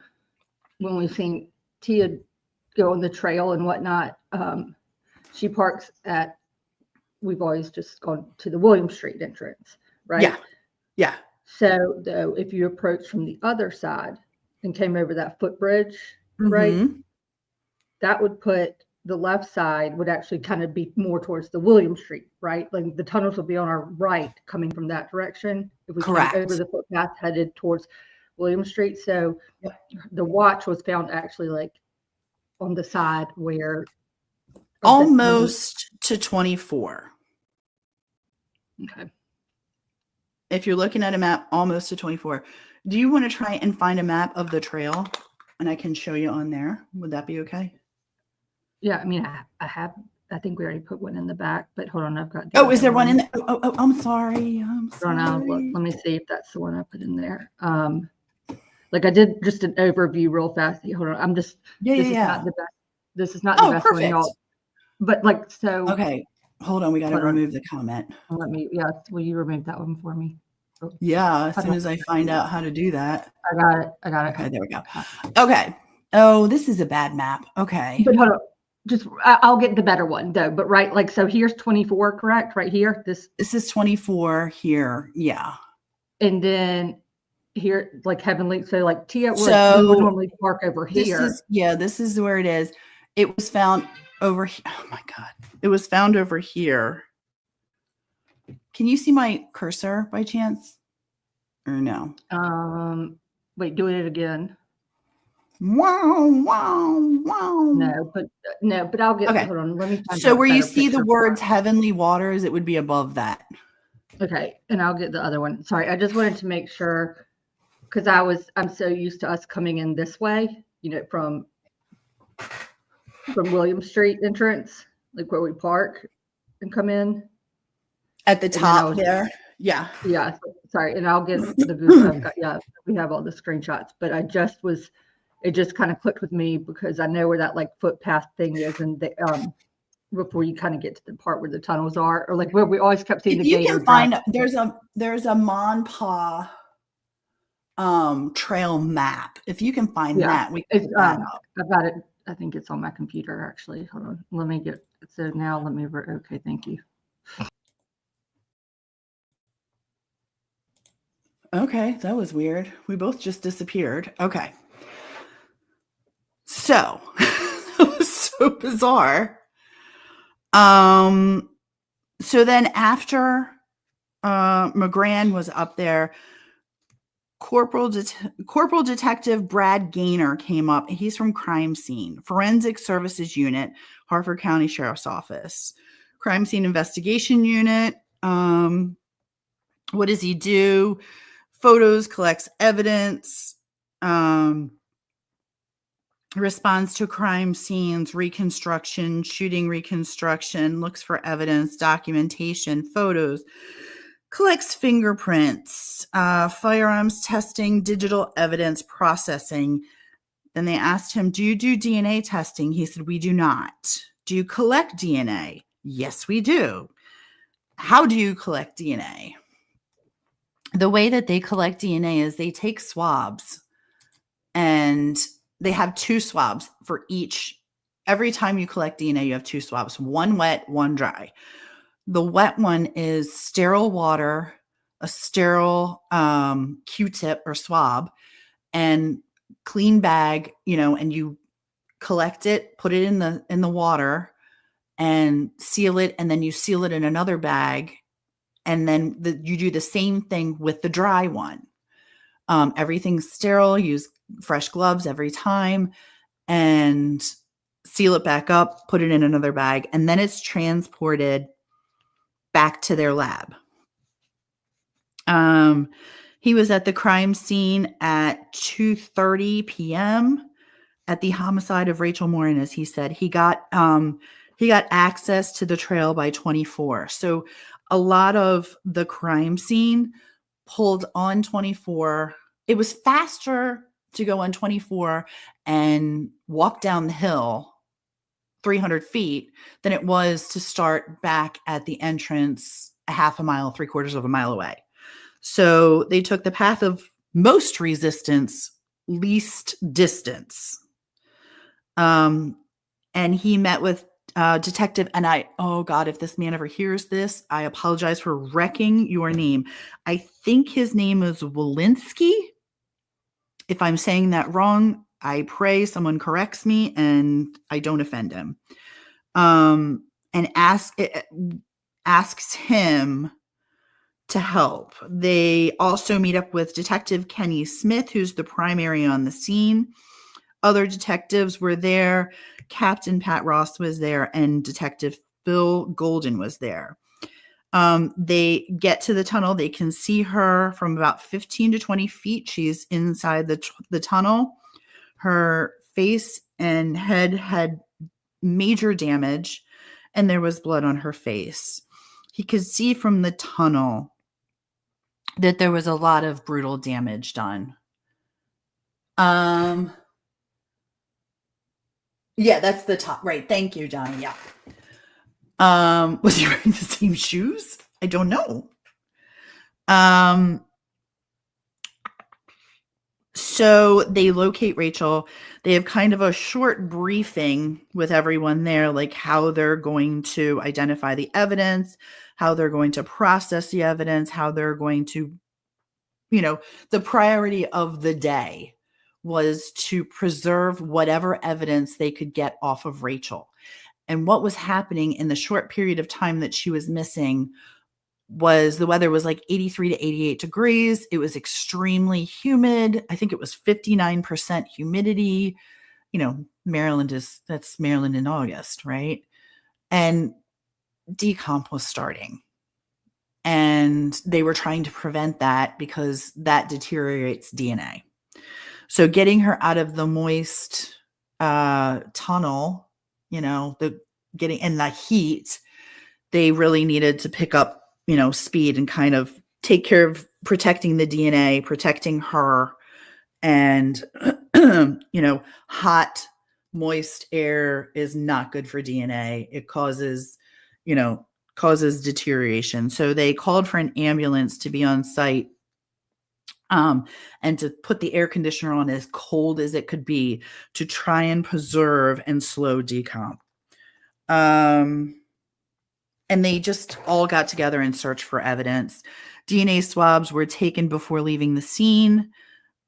when we've seen Tia go on the trail and whatnot, she parks we've always just gone to the William Street entrance, right? Yeah. Yeah. So though, if you approach from the other side and came over that footbridge, Mm-hmm. right, that would put the left side would actually kind of be more towards the William Street, right? Like the tunnels would be on our right coming from that direction. If we Correct. came over the footpath headed towards William Street. So the watch was found actually like on the side where almost to 24. Okay. If you're looking at a map, almost to 24. Do you want to try and find a map of the trail? And I can show you on there. Would that be okay? Yeah, I mean, I think we already put one in the back, but hold on, I've got. Is there one in there? Oh, I'm sorry. Let me see if that's the one I put in there. Like I did just an overview real fast. Hold on, I'm just. This is not the best. This is not the best one, y'all. But like so. Okay, hold on. We got to remove the comment. Will you remove that one for me? Yeah, as soon as I find out how to do that. I got it. Okay, there we go. Okay. Oh, this is a bad map. Okay. But hold on. I'll get the better one though. But right, like so here's 24, correct? Right here. This is 24 here. Yeah. And then here, like Heavenly, so like Tia we would normally park over here. This is where it is. It was found over here. Oh my God. It was found over here. Can you see my cursor by chance? Or no? Wait, do it again. Wow. No, but I'll get. Okay. Hold on, let me find. So where you see the words "heavenly waters," it would be above that. Okay, and I'll get the other one. Sorry, I just wanted to make sure because I'm so used to us coming in this way, from William Street entrance, like where we park and come in. At the top there. Yeah. Yeah. Sorry. And I'll get the Google. We have all the screenshots, but I just was it just kind of clicked with me because I know where that like footpath thing is, and before you kind of get to the part where the tunnels are, or like where we always kept seeing If the you gator can find, drive. there's a Monpaw trail map. If you can find Yeah, that, we can it's put that up. I've got it. I think it's on my computer actually. Hold on, let me get. So now let me. Okay, thank you. Okay, that was weird. We both just disappeared. Okay. So that was so bizarre. So then after McGran was up there, Corporal Detective Brad Gaynor came up. He's from Crime Scene, Forensic Services Unit, Harford County Sheriff's Office, Crime Scene Investigation Unit. What does he do? Photos, collects evidence, responds to crime scenes, reconstruction, shooting reconstruction, looks for evidence, documentation, photos, collects fingerprints, firearms testing, digital evidence processing. Then they asked him, do you do DNA testing? He said, we do not. Do you collect DNA? Yes, we do. How do you collect DNA? The way that they collect DNA is they take swabs, and they have 2 swabs for each. Every time you collect DNA, you have 2 swabs, one wet, one dry. The wet one is sterile water, a sterile Q-tip or swab, and clean bag, and you collect it, put it in the water and seal it, and then you seal it in another bag, and then you do the same thing with the dry one. Everything's sterile, use fresh gloves every time, and seal it back up, put it in another bag, and then it's transported back to their lab. He was at the crime scene at 2:30 p.m. at the homicide of Rachel Morin, as he said. He got access to the trail by 24. So a lot of the crime scene pulled on 24. It was faster to go on 24 and walk down the hill 300 feet than it was to start back at the entrance a half a mile, 3/4 of a mile away. So they took the path of most resistance, least distance. And he met with detective, and oh God, if this man ever hears this, I apologize for wrecking your name. I think his name is Walensky. If I'm saying that wrong, I pray someone corrects me and I don't offend him. And asks him to help. They also meet up with Detective Kenny Smith, who's the primary on the scene. Other detectives were there. Captain Pat Ross was there, and Detective Bill Golden was there. They get to the tunnel. They can see her from about 15 to 20 feet. She's inside the tunnel. Her face and head had major damage, and there was blood on her face. He could see from the tunnel that there was a lot of brutal damage done. Yeah, that's the top. Right. Thank you, Johnny. Yeah. Was he wearing the same shoes? I don't know. So they locate Rachel. They have kind of a short briefing with everyone there, like how they're going to identify the evidence, how they're going to process the evidence, how they're going to, the priority of the day was to preserve whatever evidence they could get off of Rachel. And what was happening in the short period of time that she was missing was the weather was like 83 to 88 degrees. It was extremely humid. I think it was 59% humidity. That's Maryland in August, right? And decomp was starting. And they were trying to prevent that because that deteriorates DNA. So getting her out of the moist tunnel, getting in the heat, they really needed to pick up, speed and kind of take care of protecting the DNA, protecting her, And, hot, moist air is not good for DNA. It causes deterioration. So they called for an ambulance to be on site, and to put the air conditioner on as cold as it could be to try and preserve and slow decomp. And they just all got together and searched for evidence. DNA swabs were taken before leaving the scene.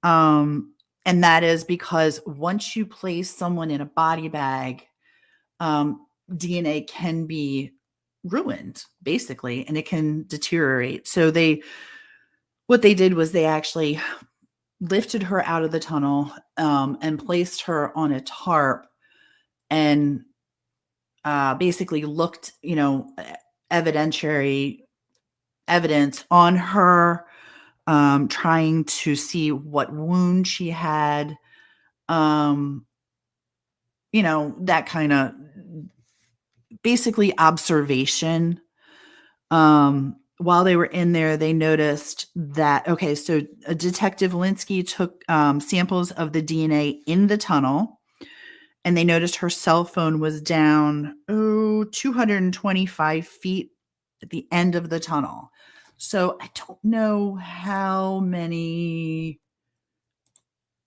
And that is because once you place someone in a body bag, DNA can be ruined, basically, and it can deteriorate. So what they did was they actually lifted her out of the tunnel, and placed her on a tarp, and basically looked, evidentiary evidence on her, trying to see what wound she had, that kind of basically observation. While they were in there, they noticed that, okay, so Detective Linsky took samples of the DNA in the tunnel, and they noticed her cell phone was down 225 feet at the end of the tunnel. So I don't know how many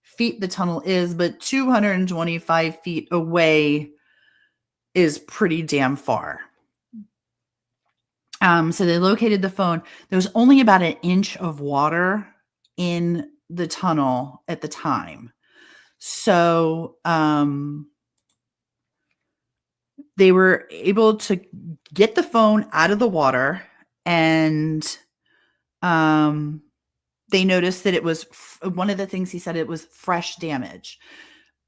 feet the tunnel is, but 225 feet away is pretty damn far. So they located the phone. There was only about an inch of water in the tunnel at the time. So they were able to get the phone out of the water, and they noticed that it was one of the things he said, it was fresh damage.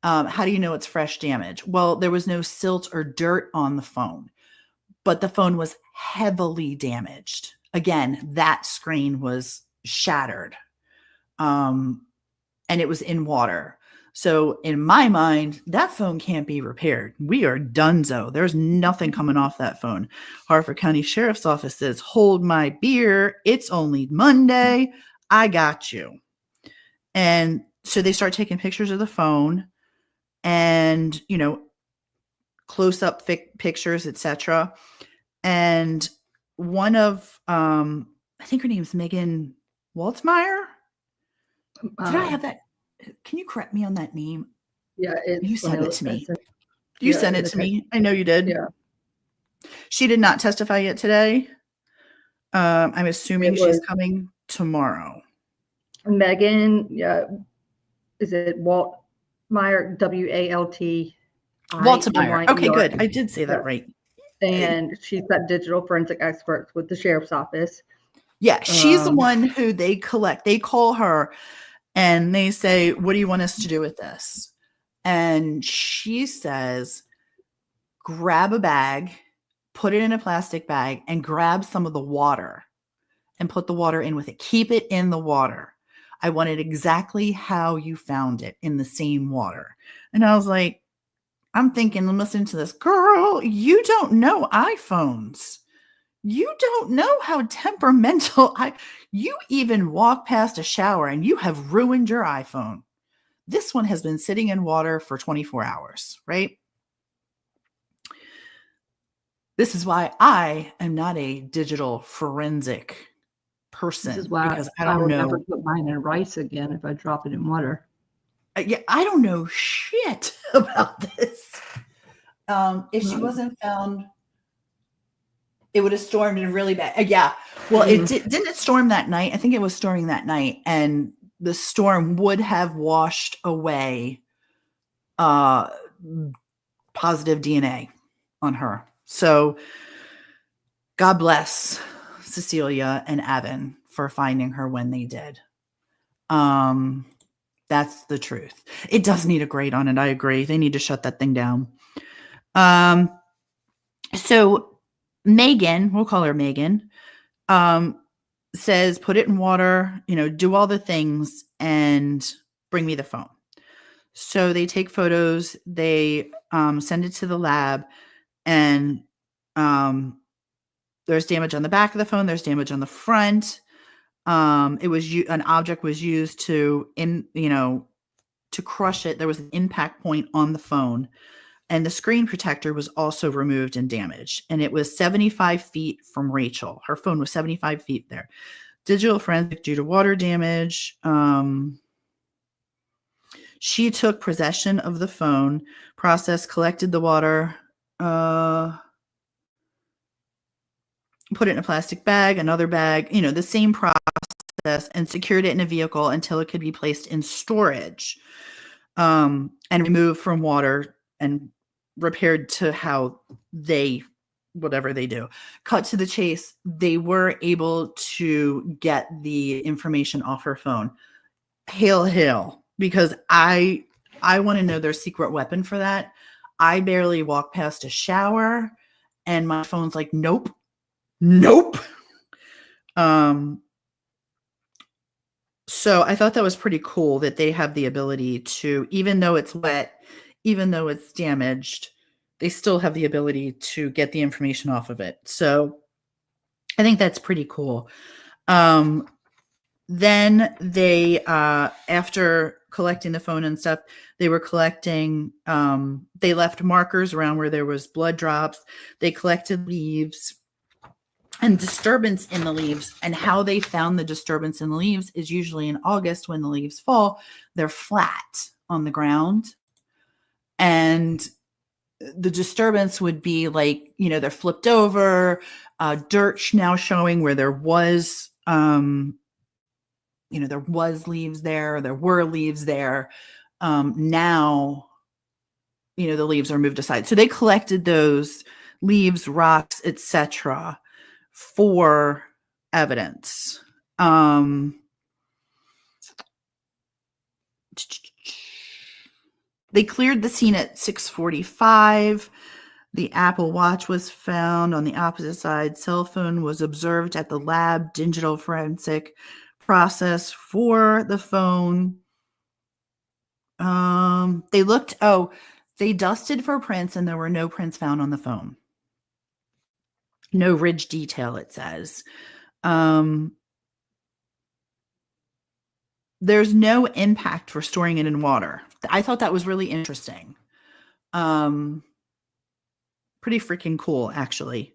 How do you know it's fresh damage? Well, there was no silt or dirt on the phone, but the phone was heavily damaged. Again, that screen was shattered, and it was in water. So in my mind, that phone can't be repaired. We are donezo. There's nothing coming off that phone. Harford County Sheriff's Office says, hold my beer. It's only Monday. I got you. And so they start taking pictures of the phone, and, close up pictures, etc. And one of, I think her name's Megan Waltzmeyer. Did I have that? Can you correct me on that name? Yeah, You sent it to me. You Yeah, sent it to me. I know you did. Yeah. She did not testify yet today. I'm assuming she's coming tomorrow. Megan, yeah. Is it Waltmeyer? WALT. Waltzmeyer. Okay, good. I did say that right. And she's got digital forensic experts with the sheriff's office. Yeah, she's the one who they collect. They call her and they say, what do you want us to do with this? And she says, grab a bag, put it in a plastic bag, and grab some of the water and put the water in with it. Keep it in the water. I want it exactly how you found it, in the same water. And I was like, I'm thinking, I'm listening to this, girl, you don't know iPhones. You don't know how temperamental you even walk past a shower and you have ruined your iPhone. This one has been sitting in water for 24 hours, right? This is why I am not a digital forensic person. This is why because I don't will know. never put mine in rice again if I drop it in water. Yeah, I don't know shit about this. If she wasn't found, it would have stormed in really bad. Yeah. Well, didn't it storm that night? I think it was storming that night, and the storm would have washed away positive DNA on her. So God bless Cecilia and Evan for finding her when they did. That's the truth. It does need a grate on it. I agree. They need to shut that thing down. So Megan, we'll call her Megan, says, put it in water, do all the things and bring me the phone. So they take photos, they send it to the lab, and there's damage on the back of the phone. There's damage on the front. An object was used to to crush it. There was an impact point on the phone, and the screen protector was also removed and damaged. And it was 75 feet from Rachel. Her phone was 75 feet there. Digital forensic due to water damage. She took possession of the phone, collected the water, put it in a plastic bag, another bag, the same process, and secured it in a vehicle until it could be placed in storage, and removed from water and repaired to how whatever they do. Cut to the chase, they were able to get the information off her phone. Hail, because I want to know their secret weapon for that. I barely walk past a shower and my phone's like, nope. So I thought that was pretty cool that they have the ability to, even though it's wet, even though it's damaged, they still have the ability to get the information off of it. So I think that's pretty cool. Then they, after collecting the phone and stuff, they were collecting, they left markers around where there was blood drops. They collected leaves and disturbance in the leaves. And how they found the disturbance in the leaves is usually in August when the leaves fall, they're flat on the ground. And the disturbance would be like, they're flipped over, dirt now showing where there was, there was leaves there, there were leaves there. Now, the leaves are moved aside. So they collected those leaves, rocks, etc., for evidence. They cleared the scene at 6:45. The Apple Watch was found on the opposite side. Cell phone was observed at the lab. Digital forensic process for the phone. They dusted for prints and there were no prints found on the phone. No ridge detail, it says. There's no impact for storing it in water. I thought that was really interesting. Pretty freaking cool, actually.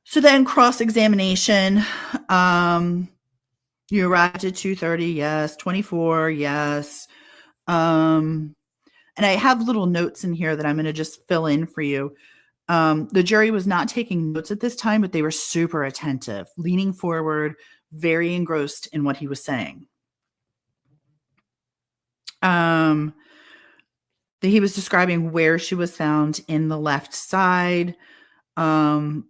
So then cross-examination. You arrived at 2:30, yes. 24, yes. And I have little notes in here that I'm going to just fill in for you. The jury was not taking notes at this time, but they were super attentive, leaning forward, very engrossed in what he was saying. He was describing where she was found in the left side, who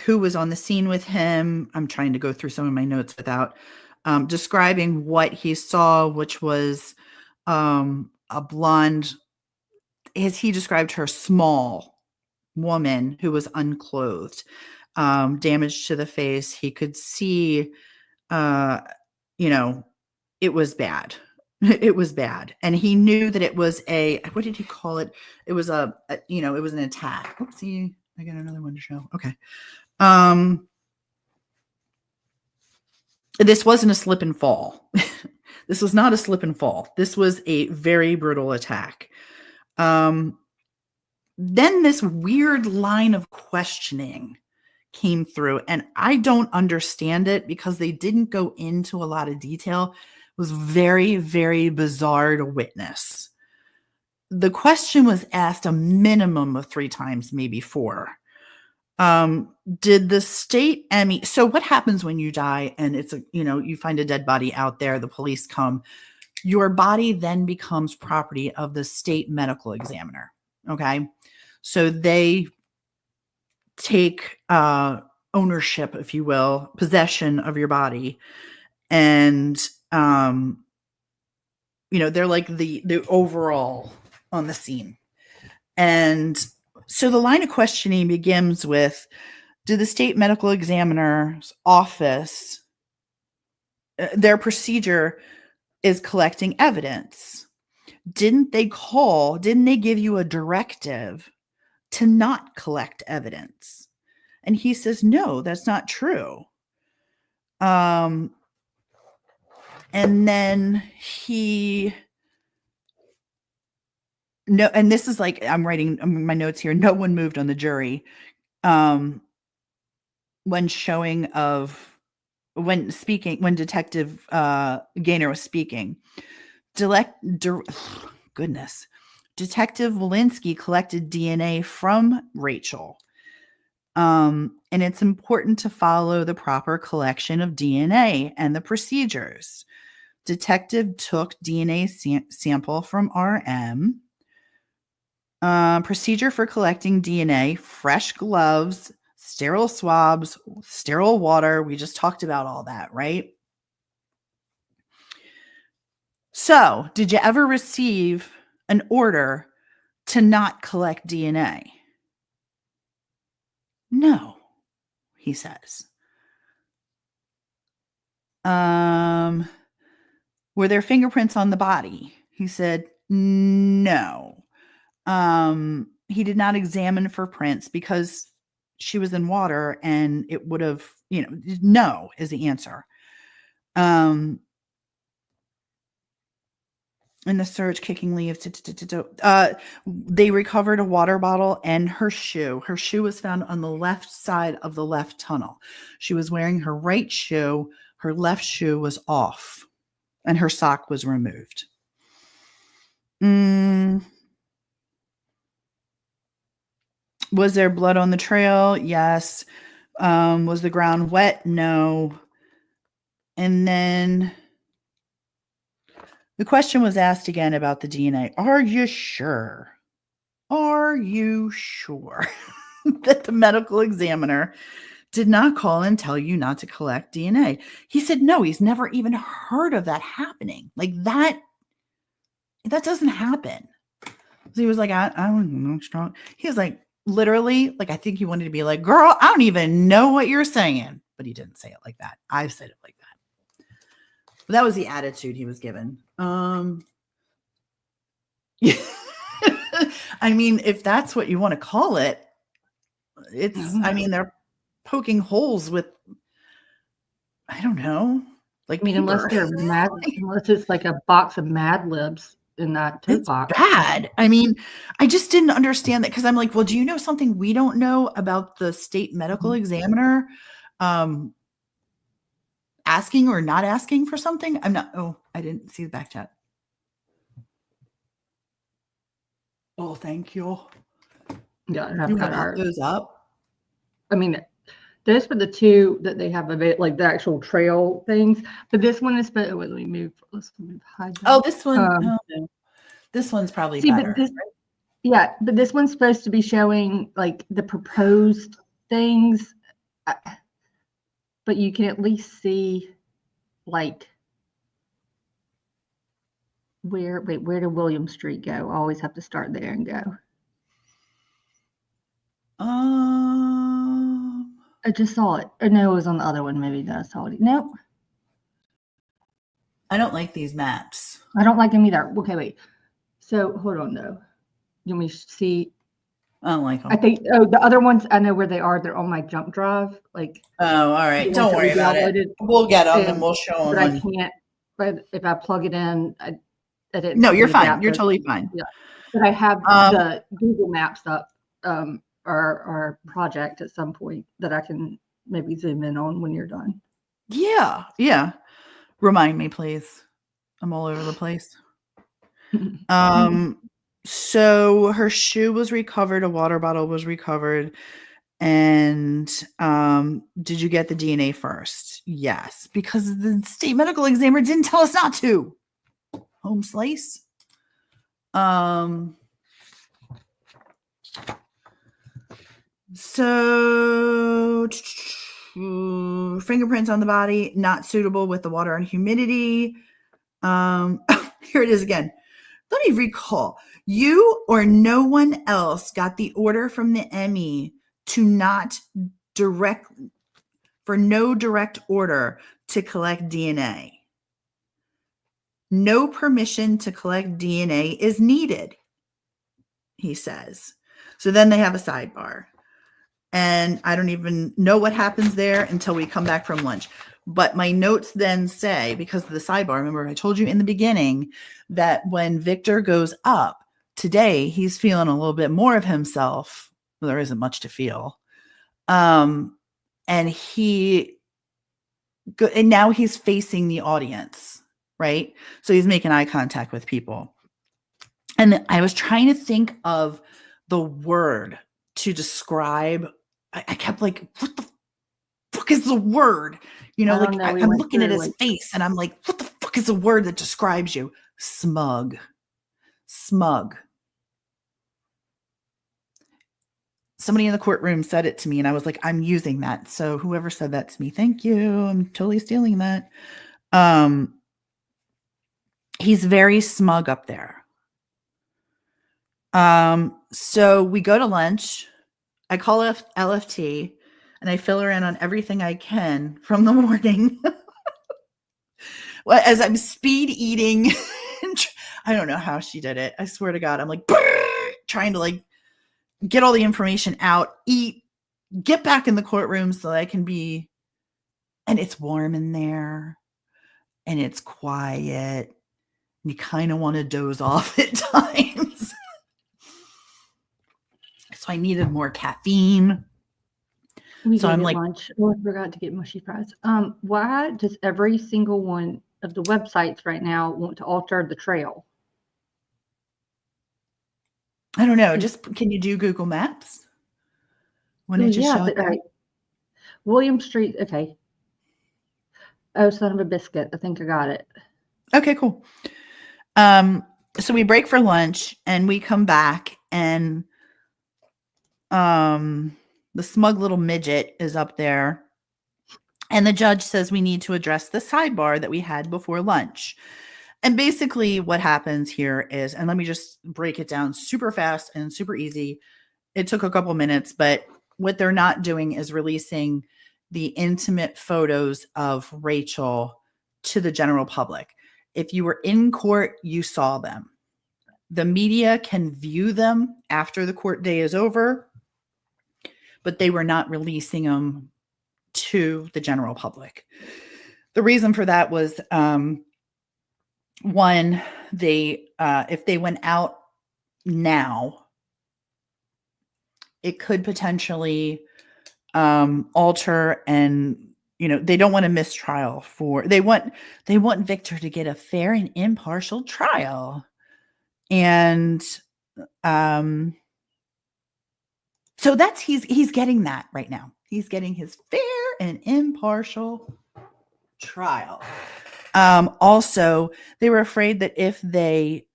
was on the scene with him. I'm trying to go through some of my notes without describing what he saw, which was a blonde, as he described her, small woman who was unclothed, damage to the face. He could see, it was bad. It was bad. And he knew that it was what did he call it? It was it was an attack. Oopsie, I got another one to show. Okay. This wasn't a slip and fall. This was not a slip and fall. This was a very brutal attack. Then this weird line of questioning came through, and I don't understand it because they didn't go into a lot of detail. It was very, very bizarre to witness. The question was asked a minimum of 3 times, maybe 4. Did the state so what happens when you die and it's you find a dead body out there, the police come, your body then becomes property of the state medical examiner. Okay. So they take ownership, if you will, possession of your body. And, they're like the overall on the scene. And so the line of questioning begins with, did the state medical examiner's office, their procedure is collecting evidence. Didn't they give you a directive to not collect evidence? And he says, no, that's not true. And then no, and this is like, I'm writing my notes here. No one moved on the jury. When Detective Gaynor was speaking, goodness, Detective Walensky collected DNA from Rachel. And it's important to follow the proper collection of DNA and the procedures. Detective took DNA sample from RM. Procedure for collecting DNA, fresh gloves, sterile swabs, sterile water. We just talked about all that, right? So, did you ever receive an order to not collect DNA? No, he says. Were there fingerprints on the body? He said, no. He did not examine for prints because she was in water and it would have, no is the answer. In the search, kicking leaves, they recovered a water bottle and her shoe. Her shoe was found on the left side of the left tunnel. She was wearing her right shoe. Her left shoe was off and her sock was removed. Was there blood on the trail? Yes. Was the ground wet? No. And then the question was asked again about the DNA. Are you sure? Are you sure that the medical examiner did not call and tell you not to collect DNA? He said, no, he's never even heard of that happening. Like that doesn't happen. So he was like, I don't know, strong. He was like, literally, like, I think he wanted to be like, girl, I don't even know what you're saying. But he didn't say it like that. I've said it like that. But that was the attitude he was given. Yeah. I mean, if that's what you want to call it, they're poking holes with, I don't know, like, I mean, unless they're mad, unless it's like a box of Mad Libs in that tote box. Bad. I mean, I just didn't understand that because I'm like, well, do you know something we don't know about the state medical examiner asking or not asking for something? I didn't see the back chat. Oh, thank you. Yeah, you want to pop those up? I mean, those were the two that they have like the actual trail things. But this one is, but let me move. Let's move high. Oh, this one. No. This one's probably better. Yeah, but this one's supposed to be showing like the proposed things, but you can at least see like where did William Street go? I always have to start there and go. I just saw it. Or no, it was on the other one. Maybe that I saw it. Nope. I don't like these maps. I don't like them either. Okay, wait. So hold on though. You want me to see? I don't like them. I think the other ones I know where they are. They're on my jump drive. Like all right. Don't worry about it. We'll get them and we'll show them. But I can't. But if I plug it in, I didn't. No, you're fine. You're totally fine. Yeah. But I have the Google Maps up. Our project at some point that I can maybe zoom in on when you're done. Yeah. Remind me, please. I'm all over the place. So her shoe was recovered, a water bottle was recovered, and did you get the DNA first? Yes, because the state medical examiner didn't tell us not to. Home slice. So fingerprints on the body, not suitable with the water and humidity. Here it is again. Let me recall. You or no one else got the order from the ME to no direct order to collect DNA. No permission to collect DNA is needed, he says. So then they have a sidebar. And I don't even know what happens there until we come back from lunch. But my notes then say, because of the sidebar, remember I told you in the beginning that when Victor goes up today, he's feeling a little bit more of himself. Well, there isn't much to feel. And now he's facing the audience, right? So he's making eye contact with people. And I was trying to think of the word to describe. I kept like, what the fuck is the word? You know, like I'm looking at his face and I'm like, what the fuck is the word that describes you? Smug. Smug. Somebody in the courtroom said it to me and I was like, I'm using that. So whoever said that to me, thank you. I'm totally stealing that. He's very smug up there. So we go to lunch. I call LFT and I fill her in on everything I can from the morning. Well, as I'm speed eating, I don't know how she did it. I swear to God, I'm like trying to like get all the information out, eat, get back in the courtroom so that I can be, and it's warm in there and it's quiet. And you kind of want to doze off at times. So I needed more caffeine. So I'm like, lunch. Oh, I forgot to get mushy fries. Why does every single one of the websites right now want to alter the trail? I don't know. Just can you do Google Maps? When it just show right. William Street. Okay. Oh, son of a biscuit. I think I got it. Okay, cool. So we break for lunch and we come back and the smug little midget is up there. And the judge says we need to address the sidebar that we had before lunch. And basically what happens here is, and let me just break it down super fast and super easy. It took a couple minutes, but what they're not doing is releasing the intimate photos of Rachel to the general public. If you were in court, you saw them. The media can view them after the court day is over, but they were not releasing them to the general public. The reason for that was, one, if they went out now, it could potentially alter, and they don't want a mistrial they want Victor to get a fair and impartial trial. And so he's getting that right now. He's getting his fair and impartial trial. Also, they were afraid that if they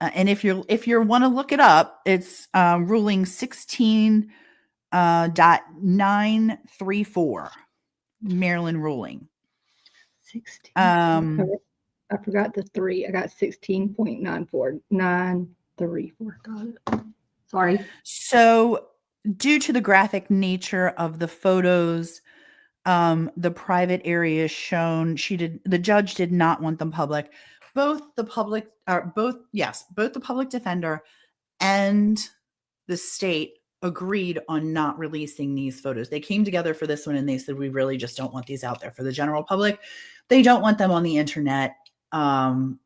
and if you want to look it up, it's ruling 16.934 Maryland ruling. 16. I forgot the 3. I got 16.94. 934. Got it. Sorry. So, due to the graphic nature of the photos, the private areas shown, the judge did not want them public. Both the public defender and the state agreed on not releasing these photos. They came together for this one and they said, we really just don't want these out there for the general public. They don't want them on the internet.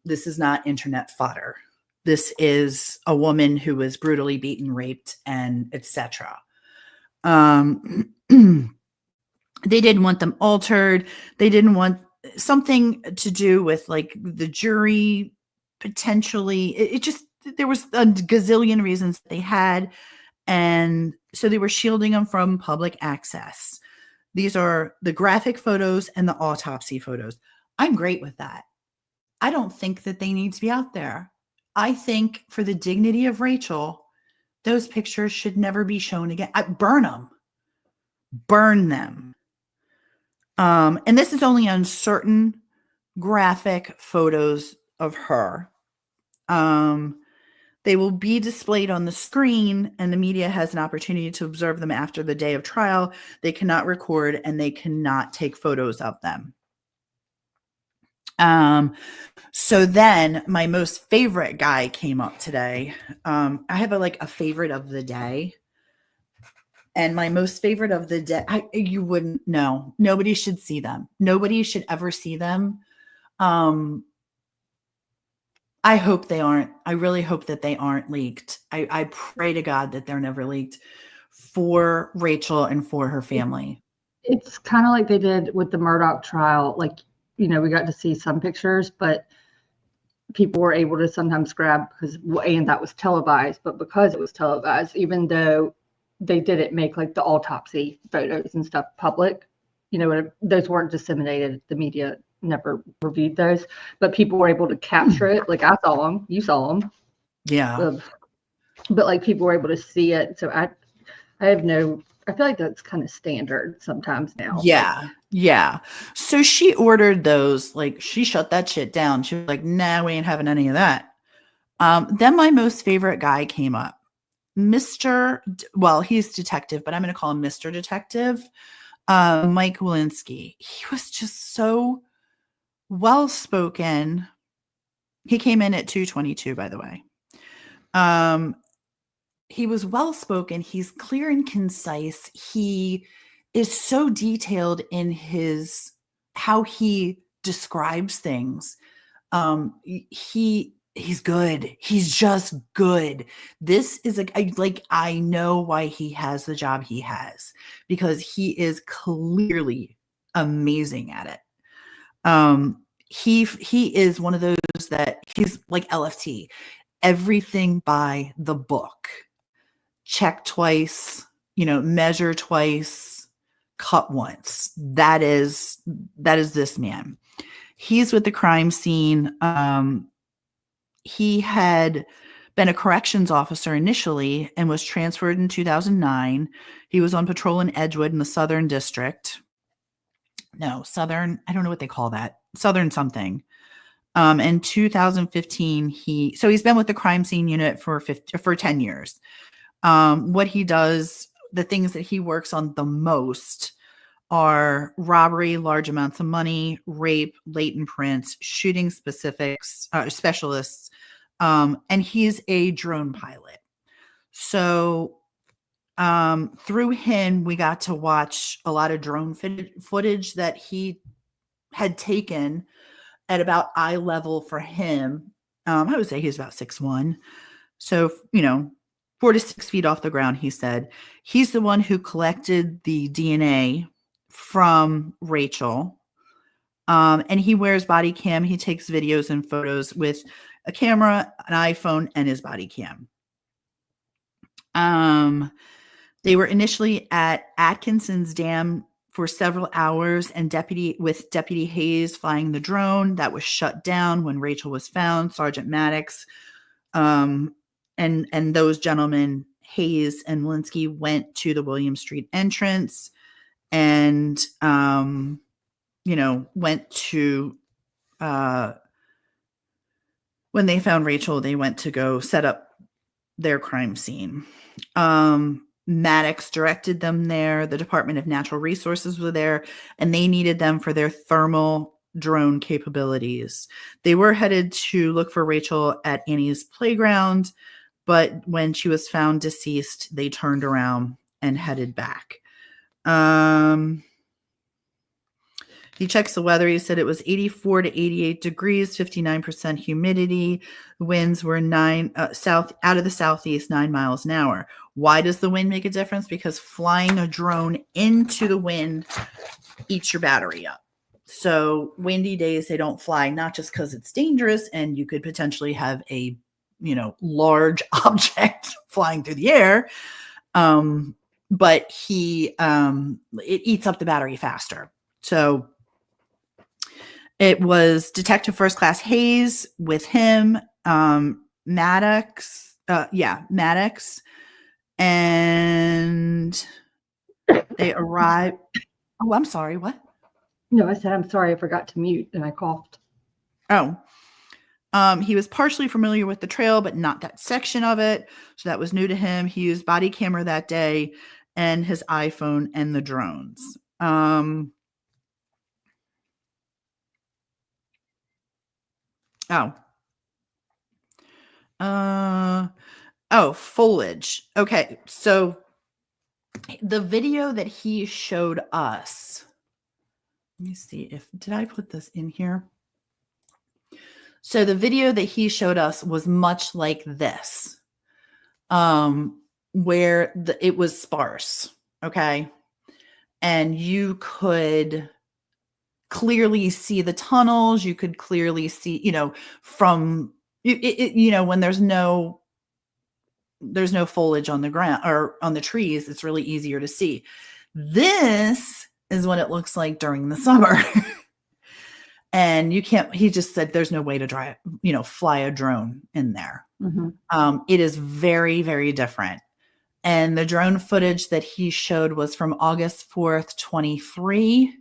This is not internet fodder. This is a woman who was brutally beaten, raped, and etc. They didn't want them altered. They didn't want something to do with like the jury potentially. There was a gazillion reasons they had. And so they were shielding them from public access. These are the graphic photos and the autopsy photos. I'm great with that. I don't think that they need to be out there. I think for the dignity of Rachel, those pictures should never be shown again. Burn them. Burn them. And this is only on certain graphic photos of her. They will be displayed on the screen and the media has an opportunity to observe them after the day of trial. They cannot record and they cannot take photos of them. So then my most favorite guy came up today. I have a favorite of the day. And my most favorite of the day, you wouldn't know. Nobody should see them. Nobody should ever see them. I hope they aren't. I really hope that they aren't leaked. I pray to God that they're never leaked for Rachel and for her family. It's kind of like they did with the Murdoch trial. Like, we got to see some pictures, but people were able to sometimes grab and that was televised, but because it was televised, even though they didn't make like the autopsy photos and stuff public, those weren't disseminated. The media never reviewed those, but people were able to capture it. Like I saw them, you saw them. Yeah. But like people were able to see it. So I feel like that's kind of standard sometimes now. Yeah. Yeah. So she ordered those, like she shut that shit down. She was like, nah, we ain't having any of that. Then my most favorite guy came up. Well, he's detective, but I'm going to call him Mr. Detective. Mike Walensky. He was just so well-spoken. He came in at 222, by the way. He was well-spoken. He's clear and concise. He is so detailed in how he describes things. He's good. He's just good. This is I know why he has the job he has, because he is clearly amazing at it. He is one of those that he's like LFT, everything by the book. Check twice, measure twice, cut once. That is this man. He's with the crime scene. He had been a corrections officer initially and was transferred in 2009. He was on patrol in Edgewood in the Southern District. No, Southern, I don't know what they call that. Southern something. In 2015, he's been with the crime scene unit for 10 years. What he does, the things that he works on the most are robbery, large amounts of money, rape, latent prints, shooting specialists, and he's a drone pilot. So through him, we got to watch a lot of drone footage that he had taken at about eye level for him. I would say he's about 6'1". So, 4 to 6 feet off the ground, he said. He's the one who collected the DNA from Rachel. And he wears body cam. He takes videos and photos with a camera, an iPhone, and his body cam. They were initially at Atkinson's Dam for several hours, and Deputy Hayes flying the drone that was shut down when Rachel was found. Sergeant Maddox, and those gentlemen, Hayes and Walensky, went to the William Street entrance and went to when they found Rachel, they went to go set up their crime scene. Maddox directed them there. The Department of Natural Resources were there, and they needed them for their thermal drone capabilities. They were headed to look for Rachel at Annie's playground, but when she was found deceased, they turned around and headed back. He checks the weather. He said it was 84 to 88 degrees, 59% humidity. Winds were south out of the southeast, 9 miles an hour. Why does the wind make a difference? Because flying a drone into the wind eats your battery up. So windy days, they don't fly, not just because it's dangerous and you could potentially have a, large object flying through the air. But it eats up the battery faster. So it was Detective First Class Hayes with him, Maddox, and they arrived. Oh, I'm sorry. What? No, I said, I'm sorry, I forgot to mute and I coughed. Oh, he was partially familiar with the trail, but not that section of it. So that was new to him. He used body camera that day and his iPhone and the drones. Foliage. Okay. So the video that he showed us, let me see if, did I put this in here? So the video that he showed us was much like this, where it was sparse. Okay. And you could clearly see the tunnels. You could clearly see, from when there's no foliage on the ground or on the trees, it's really easier to see. This is what it looks like during the summer. And he just said there's no way to fly a drone in there. Mm-hmm. It is very, very different. And the drone footage that he showed was from August 4th, 23.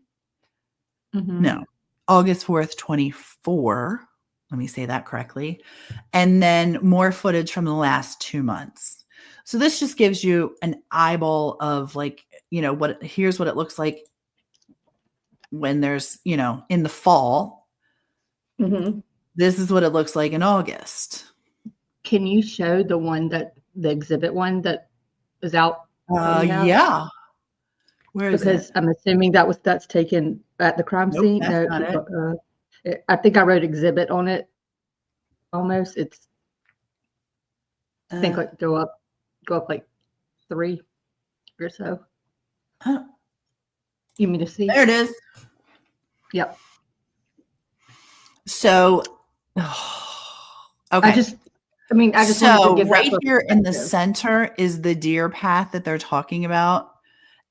Mm-hmm. No, August 4th, 24. Let me say that correctly. And then more footage from the last 2 months. So this just gives you an eyeball of here's what it looks like when there's, in the fall. Mm-hmm. This is what it looks like in August. Can you show the exhibit one that is out? Yeah. Where is it? Because I'm assuming that's taken at the crime scene. That's not it. I think I wrote exhibit on it. Almost. It's I think go up like 3 or so. You mean to see? There it is. Yep. So, okay. I just wanted to give right here in the center is the deer path that they're talking about.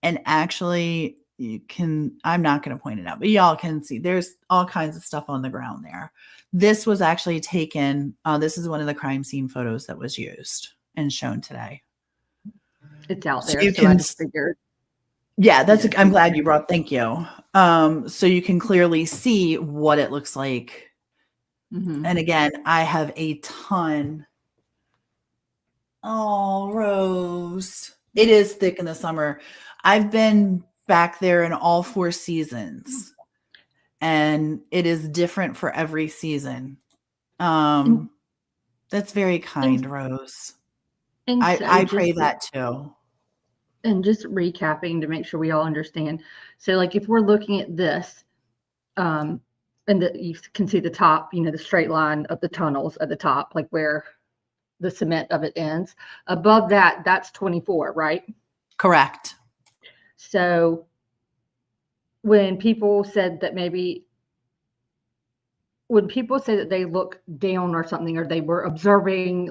And actually, I'm not going to point it out, but y'all can see there's all kinds of stuff on the ground there. This was actually taken. This is one of the crime scene photos that was used and shown today. It's out there. So I just figured. Yeah, I'm glad you brought, thank you. So you can clearly see what it looks like. Mm-hmm. And again, I have a ton. Oh, Rose. It is thick in the summer. I've been back there in all 4 seasons, and it is different for every season. That's very kind, Rose. And I pray that too. And just recapping to make sure we all understand. So if we're looking at this, and you can see the top, the straight line of the tunnels at the top, like where the cement of it ends. Above that, that's 24, right? Correct. So when people say that they look down or something, or they were observing,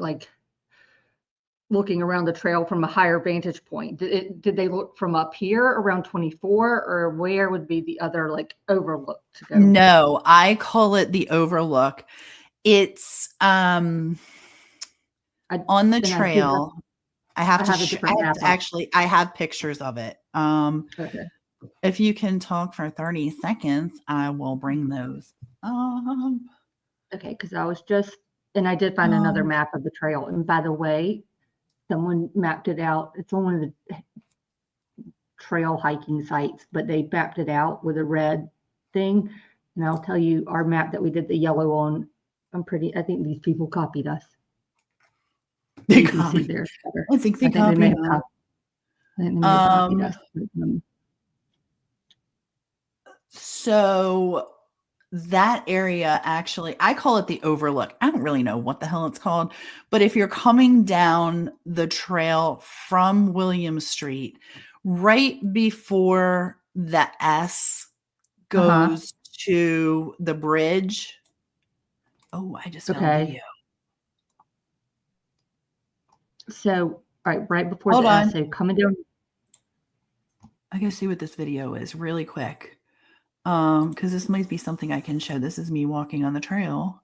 looking around the trail from a higher vantage point, did they look from up here around 24, or where would be the other overlook to go? No, I call it the overlook. It's on the trail. I have pictures of it. Okay. If you can talk for 30 seconds, I will bring those up. Okay, because I did find another map of the trail. And by the way, someone mapped it out. It's on one of the trail hiking sites, but they mapped it out with a red thing. And I'll tell you, our map that we did the yellow on, I think these people copied us. They you can see there. I think they may have copied us. So that area, actually, I call it the overlook. I don't really know what the hell it's called, but if you're coming down the trail from William Street, right before the S goes to the bridge. Oh, I just found a video. So, right before the S, so coming down. I gotta see what this video is really quick. Because this might be something I can show. This is me walking on the trail.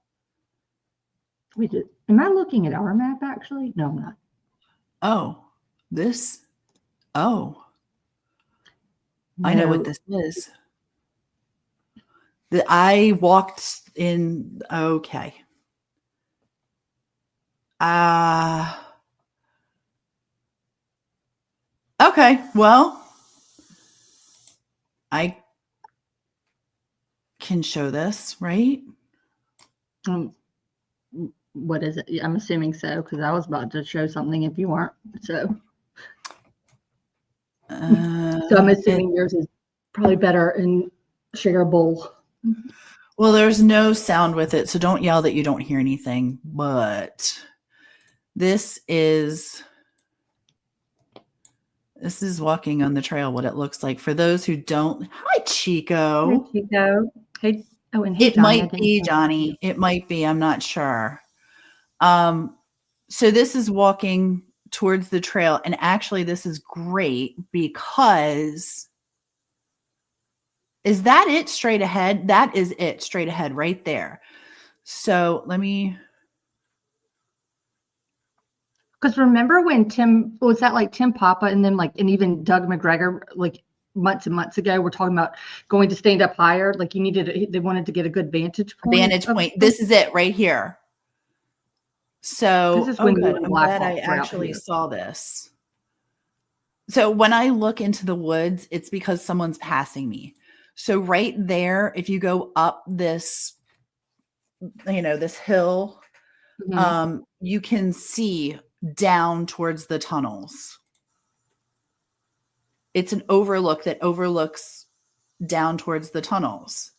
Am I looking at our map actually? No, I'm not. Oh, this. Oh, no. I know what this is. I walked in. Okay. Okay. Well, I can show this, right? What is it? I'm assuming so, because I was about to show something if you weren't. So So I'm assuming yours is probably better and shareable. Well, there's no sound with it, so don't yell that you don't hear anything. But this is walking on the trail, what it looks like. For those who don't, hi, Chico. Hi, Chico. Hey, oh, and hey, It Johnny. might be Johnny. It might be. I'm not sure. So this is walking towards the trail, and actually, this is great because is that it straight ahead? That is it straight ahead right there. So let me. Because remember when Tim, was that like Tim Papa and then like, and even Doug McGregor, like months and months ago, we're talking about going to stand up higher. Like you needed, they wanted to get a good vantage point. This is it right here. So this is when good. I'm glad I actually saw this. So when I look into the woods, it's because someone's passing me. So right there, if you go up this, this hill, you can see down towards the tunnels. It's an overlook that overlooks down towards the tunnels.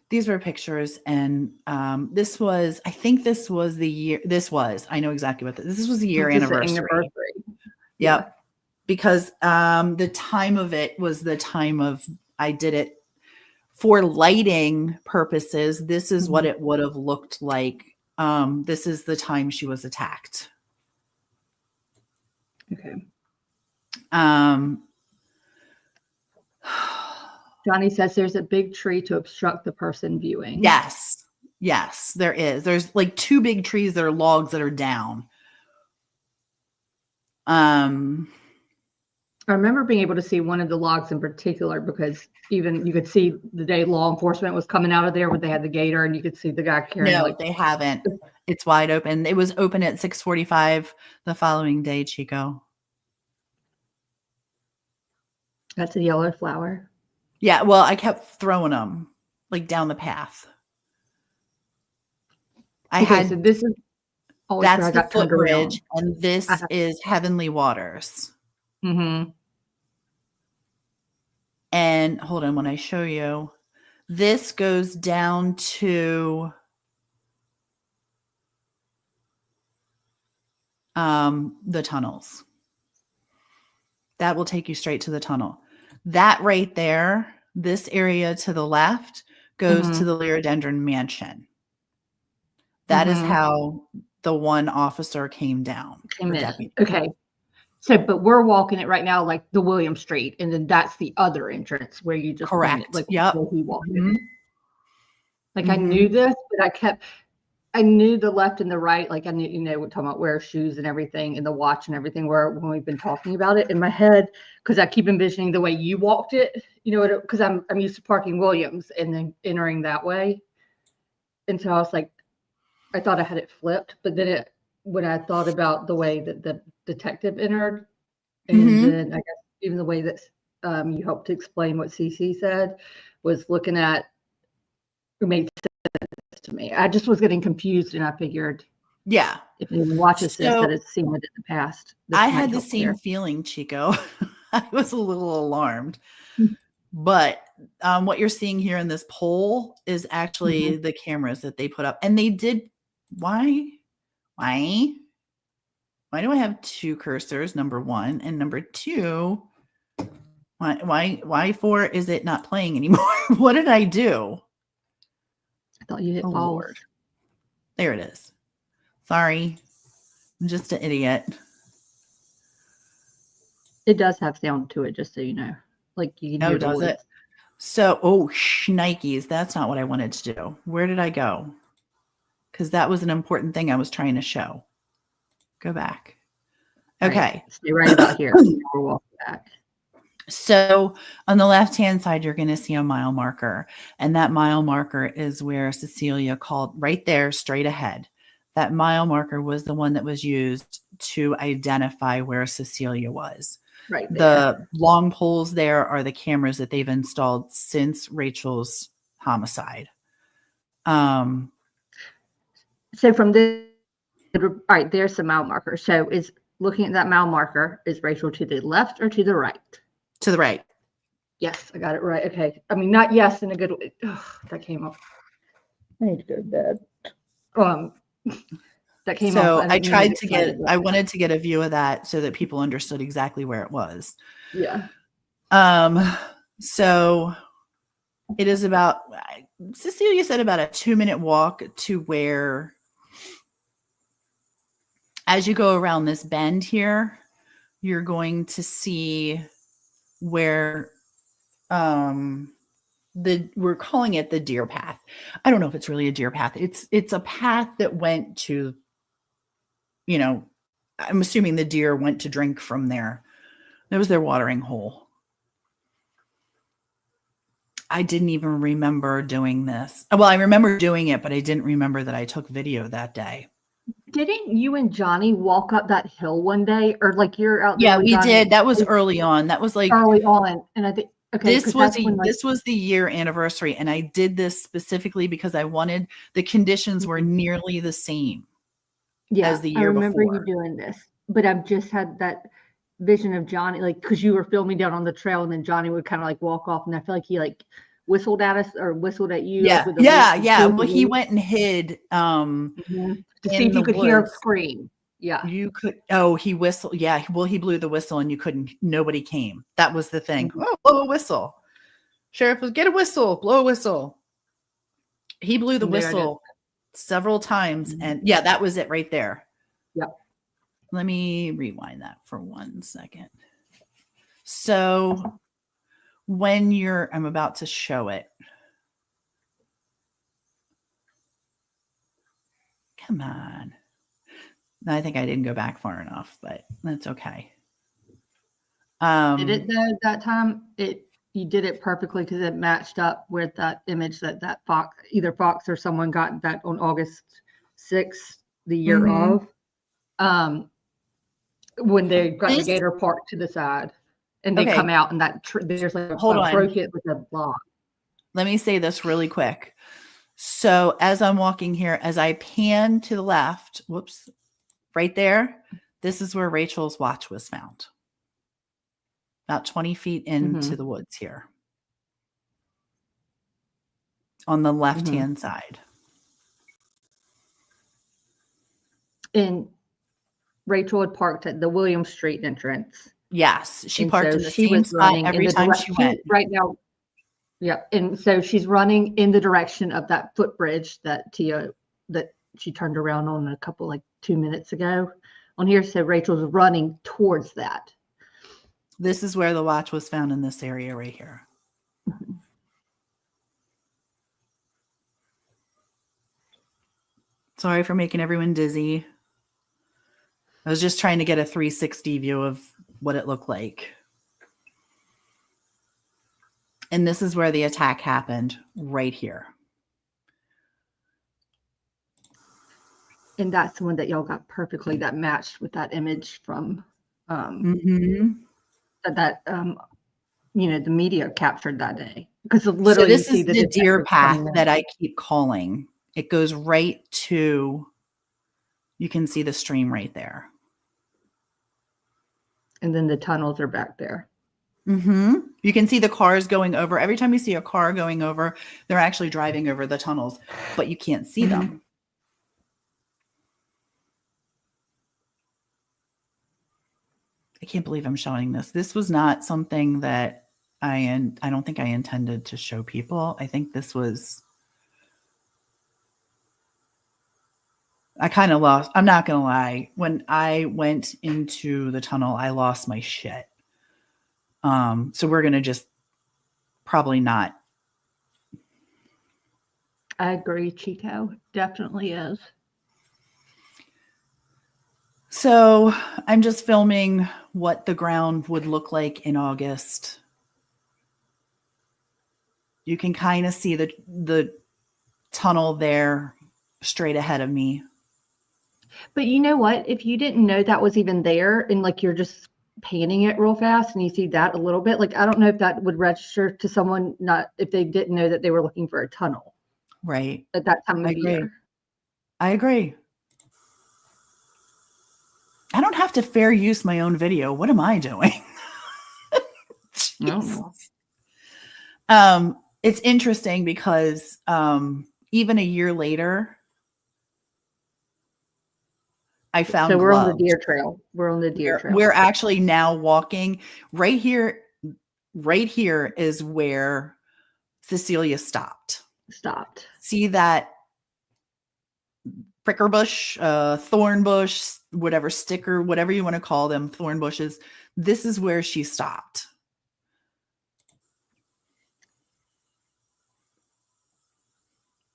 These were pictures, and this was, I think this was the year, I know exactly what this was the year anniversary. Yep. Because the time of it was the time of, I did it for lighting purposes. This is what it would have looked like. This is the time she was attacked. Okay. Johnny says there's a big tree to obstruct the person viewing. Yes, there is. There's like 2 big trees that are logs that are down. I remember being able to see one of the logs in particular because even you could see the day law enforcement was coming out of there where they had the gator and you could see the guy carrying. No, they haven't. It's wide open. It was open at 6:45 the following day, Chico. That's a yellow flower. Yeah, well, I kept throwing them like down the path. So this is that's the footbridge, and this is Heavenly Waters. And hold on, when I show you, this goes down to the tunnels. That will take you straight to the tunnel. That right there, this area to the left goes to the Lyrodendron Mansion. That is how the one officer came down. Okay. So, but we're walking it right now, like the William Street, and then that's the other entrance where you just correct. Like yep. Where he walked in. Like I knew this, but I knew the left and the right. Like I knew, we're talking about wear shoes and everything, and the watch and everything. When we've been talking about it in my head, because I keep envisioning the way you walked it. Because I'm used to parking Williams and then entering that way, and so I was like, I thought I had it flipped, but then when I thought about the way that the detective entered, and then I guess even the way that you helped to explain what CC said was looking at, it made sense to me. I just was getting confused, and I figured, if anyone watches this that has seen it in the past, I had the same feeling, Chico. I was a little alarmed, but what you're seeing here in this poll is actually the cameras that they put up, and they did. Why do I have 2 cursors? Number 1 and number 2. Why 4 is it not playing anymore? What did I do? I thought you hit pause. Lord. There it is. Sorry. I'm just an idiot. It does have sound to it, just so you know. Like you can hear the does words. it? So, shnikes. That's not what I wanted to do. Where did I go? Because that was an important thing I was trying to show. Go back. Okay. Right. Stay right about here. We'll walk back. So on the left-hand side, you're going to see a mile marker. And that mile marker is where Cecilia called right there, straight ahead. That mile marker was the one that was used to identify where Cecilia was. Right there. The long poles there are the cameras that they've installed since Rachel's homicide. So from this All right, there's the mile marker. So is looking at that mile marker, is Rachel to the left or to the right? To the right. Yes, I got it right. Okay. I mean, not yes in a good way. Ugh, that came off. I need to go to bed. That came off. So I didn't mean tried to excited I wanted to get a view of that so that people understood exactly where it was. Yeah. So it is about, Cecilia said, about a 2-minute walk to where, as you go around this bend here, you're going to see where we're calling it the deer path. I don't know if it's really a deer path. It's a path that went to, I'm assuming the deer went to drink from there. That was their watering hole. I didn't even remember doing this. Well, I remember doing it, but I didn't remember that I took video that day. Didn't you and Johnny walk up that hill one day, or like you're out there? Yeah, with we Johnny did. That was early on. That was like early on, and I think okay, this was the year anniversary, and I did this specifically because I wanted the conditions were nearly the same as the year I remember before. you doing this, but I've just had that vision of Johnny, like, because you were filming down on the trail, and then Johnny would kind of like walk off, and I feel like he like whistled at us or whistled at you. Yeah, like, with yeah. Well, he went and hid to see if you could hear a scream. Yeah, you could. Oh, he whistled. Yeah, well, he blew the whistle, and you couldn't. Nobody came. That was the thing. Oh, blow a whistle. Sheriff was get a whistle. Blow a whistle. He blew the whistle several times, and yeah, that was it right there. Yep. Let me rewind that for 1 second. So when I'm about to show it. Come on. I think I didn't go back far enough, but that's okay. Did it though that time? You did it perfectly because it matched up with that image that Fox, either Fox or someone got that on August 6th, the year of. When they got the gator parked to the side, and they come out, and that there's like a broke it with a block. Let me say this really quick. So as I'm walking here, as I pan to the left, whoops, right there, this is where Rachel's watch was found. About 20 feet into the woods here. On the left-hand side. And Rachel had parked at the William Street entrance. Yes, she parked in the same spot every time she went. Right now, yeah, and so she's running in the direction of that footbridge that she turned around on a couple, like 2 minutes ago. On here, so Rachel's running towards that. This is where the watch was found, in this area right here. Sorry for making everyone dizzy. I was just trying to get a 360 view of what it looked like. And this is where the attack happened, right here. And that's the one that y'all got perfectly, that matched with that image from the media captured that day. Because literally, so this is the deer path that I keep calling. It goes right to, you can see the stream right there. And then the tunnels are back there. You can see the cars going over. Every time you see a car going over, they're actually driving over the tunnels, but you can't see them. I can't believe I'm showing this. This was not something that I don't think I intended to show people. I think this was, I kind of lost, I'm not going to lie. When I went into the tunnel, I lost my shit. So we're going to just probably not. I agree, Chico. Definitely is. So I'm just filming what the ground would look like in August. You can kind of see the tunnel there straight ahead of me. But you know what? If you didn't know that was even there, and like you're just panning it real fast and you see that a little bit, like I don't know if that would register to someone, not if they didn't know that they were looking for a tunnel. Right. At that time of year. I agree. don't have to fair use my own video. What am I doing? I don't know. It's interesting because even a year later, I found So we're on the gloves. deer trail. We're on the deer trail. We're actually now walking right here. Right here is where Cecilia stopped. See that pricker bush, thorn bush, whatever sticker, whatever you want to call them, thorn bushes. This is where she stopped.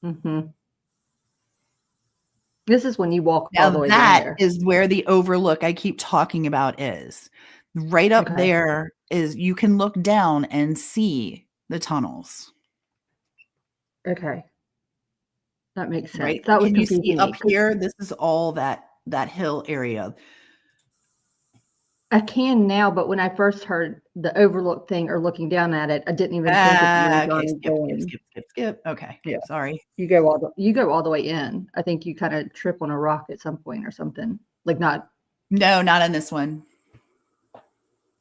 Mm-hmm. This is when you walk Now all the way down that there. is where the overlook I keep talking about is. Right up there is, you can look down and see the tunnels. Okay. That makes sense. Right? That was Can you confusing see me. up here? This is all that hill area. I can now, but when I first heard the overlook thing or looking down at it, I didn't even think of you skip. Okay. Yeah. Sorry. You go all the way in. I think you kind of trip on a rock at some point or something. Like not. No, not on this one.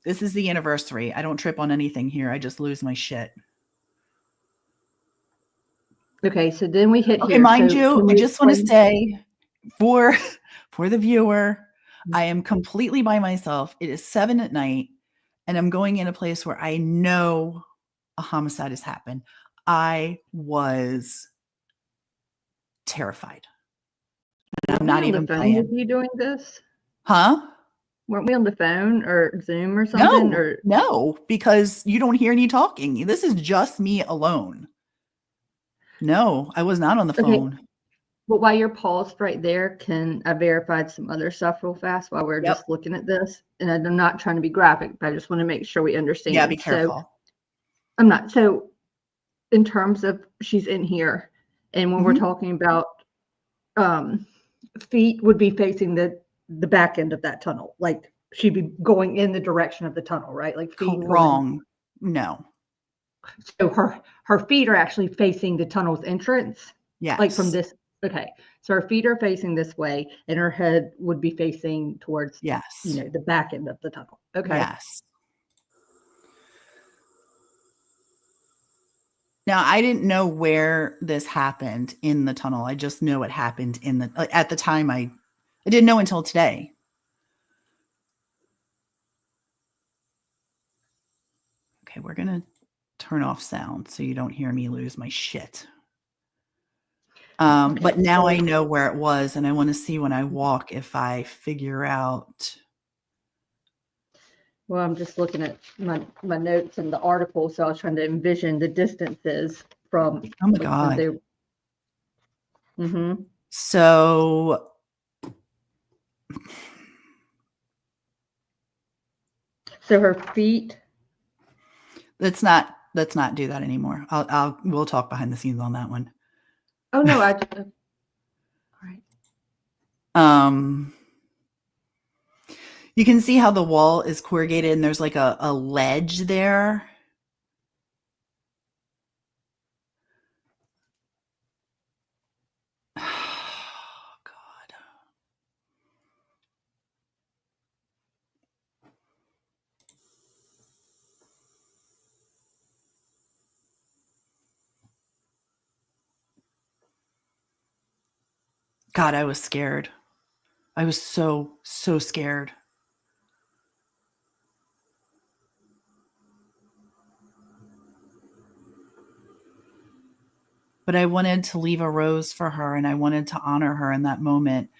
This is the anniversary. I don't trip on anything here. I just lose my shit. Okay, so then we hit Okay, here. mind so you, I just want to say for the viewer, I am completely by myself. It is 7 at night, and I'm going in a place where I know a homicide has happened. I was terrified. And I'm not even playing. With you doing this? Huh? Weren't we on the phone or Zoom or something? No, because you don't hear any talking. This is just me alone. No, I was not on the phone. But while you're paused right there, can I verify some other stuff real fast while we're just looking at this? And I'm not trying to be graphic, but I just want to make sure we understand. Yeah, be careful. So I'm not. So in terms of she's in here, and when we're talking about feet would be facing the back end of that tunnel, like she'd be going in the direction of the tunnel, right? Like feet wrong. No. So her feet are actually facing the tunnel's entrance. Yes. Like from this. Okay. So her feet are facing this way, and her head would be facing towards the back end of the tunnel. Okay. Yes. Now, I didn't know where this happened in the tunnel. I just know it happened at the time. I didn't know until today. Okay, we're going to turn off sound so you don't hear me lose my shit. But now I know where it was, and I want to see when I walk if I figure out. Well, I'm just looking at my notes and the article, so I was trying to envision the distances from. Oh my God. Mm-hmm. So her feet. Let's not do that anymore. We'll talk behind the scenes on that one. Oh no, all right. You can see how the wall is corrugated and there's like a ledge there. Oh, God. God, I was scared. I was so scared. But I wanted to leave a rose for her, and I wanted to honor her in that moment.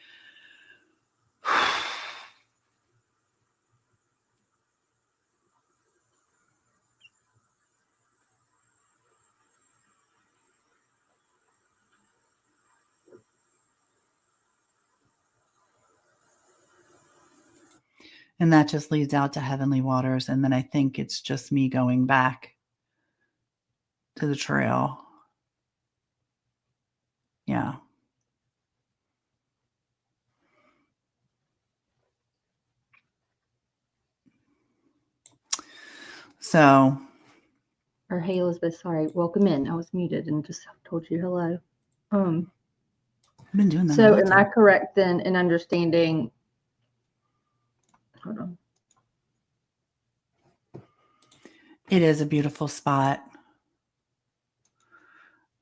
And that just leads out to heavenly waters. And then I think it's just me going back to the trail. Yeah. So. Or hey, Elizabeth, sorry, welcome in. I was muted and just told you hello. I've been doing that. So am I correct then in understanding Hold on. It is a beautiful spot.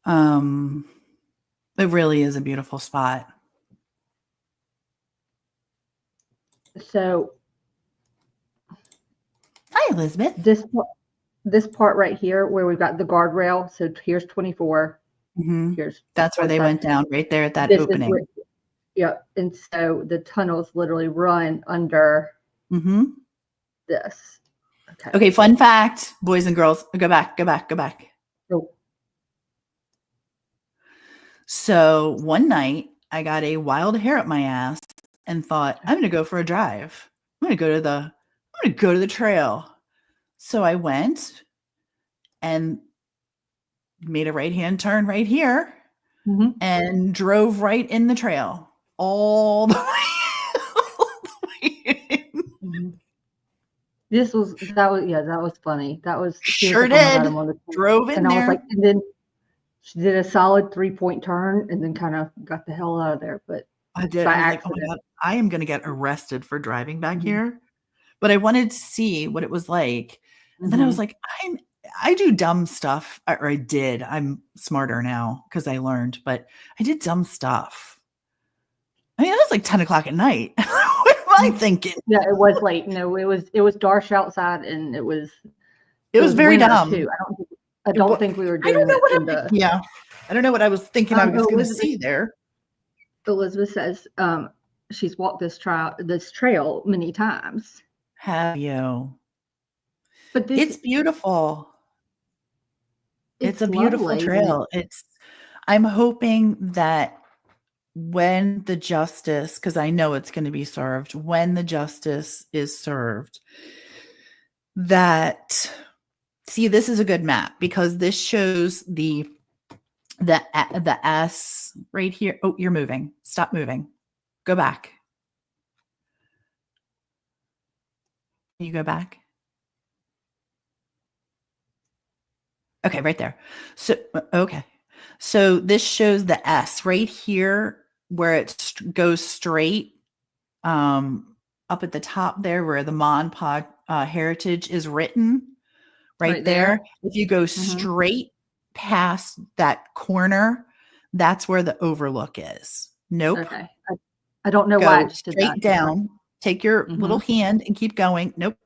It really is a beautiful spot. So Hi, Elizabeth. this part right here where we've got the guardrail. So here's 24. Mm-hmm. Here's That's where they went down, right there at that this opening. Yeah, and so the tunnels literally run under this. Okay, fun fact, boys and girls, go back. Oh. So one night I got a wild hair up my ass and thought, I'm gonna go for a drive. I'm gonna go to the trail. So I went and made a right-hand turn right here and drove right in the trail all the way. That was funny. That was sure did. Drove in and there. I was like, and then she did a solid 3-point turn and then kind of got the hell out of there. But I did. I was like, oh my God, I am going to get arrested for driving back here. But I wanted to see what it was like. And then I was like, I do dumb stuff, or I did. I'm smarter now because I learned, but I did dumb stuff. I mean, it was like 10 o'clock at night. What am I thinking? Yeah, it was late. No, it was dark outside, and it was very dumb too. I don't think we were doing yeah. I don't know what I was thinking I was going to see there. Elizabeth says she's walked this trail many times. Have you? But it's beautiful. It's a beautiful trail. I'm hoping that when the justice, because I know it's going to be served, when the justice is served, that, see, this is a good map because this shows the S right here. Oh, you're moving. Stop moving. Go back. Can you go back? Okay, right there. So, okay. So this shows the S right here where it goes straight up at the top there where the Mon Pod heritage is written right there. If you go straight past that corner, that's where the overlook is. Nope. Okay. I don't know go why I just straight did that. Down. Take your little hand and keep going. Nope.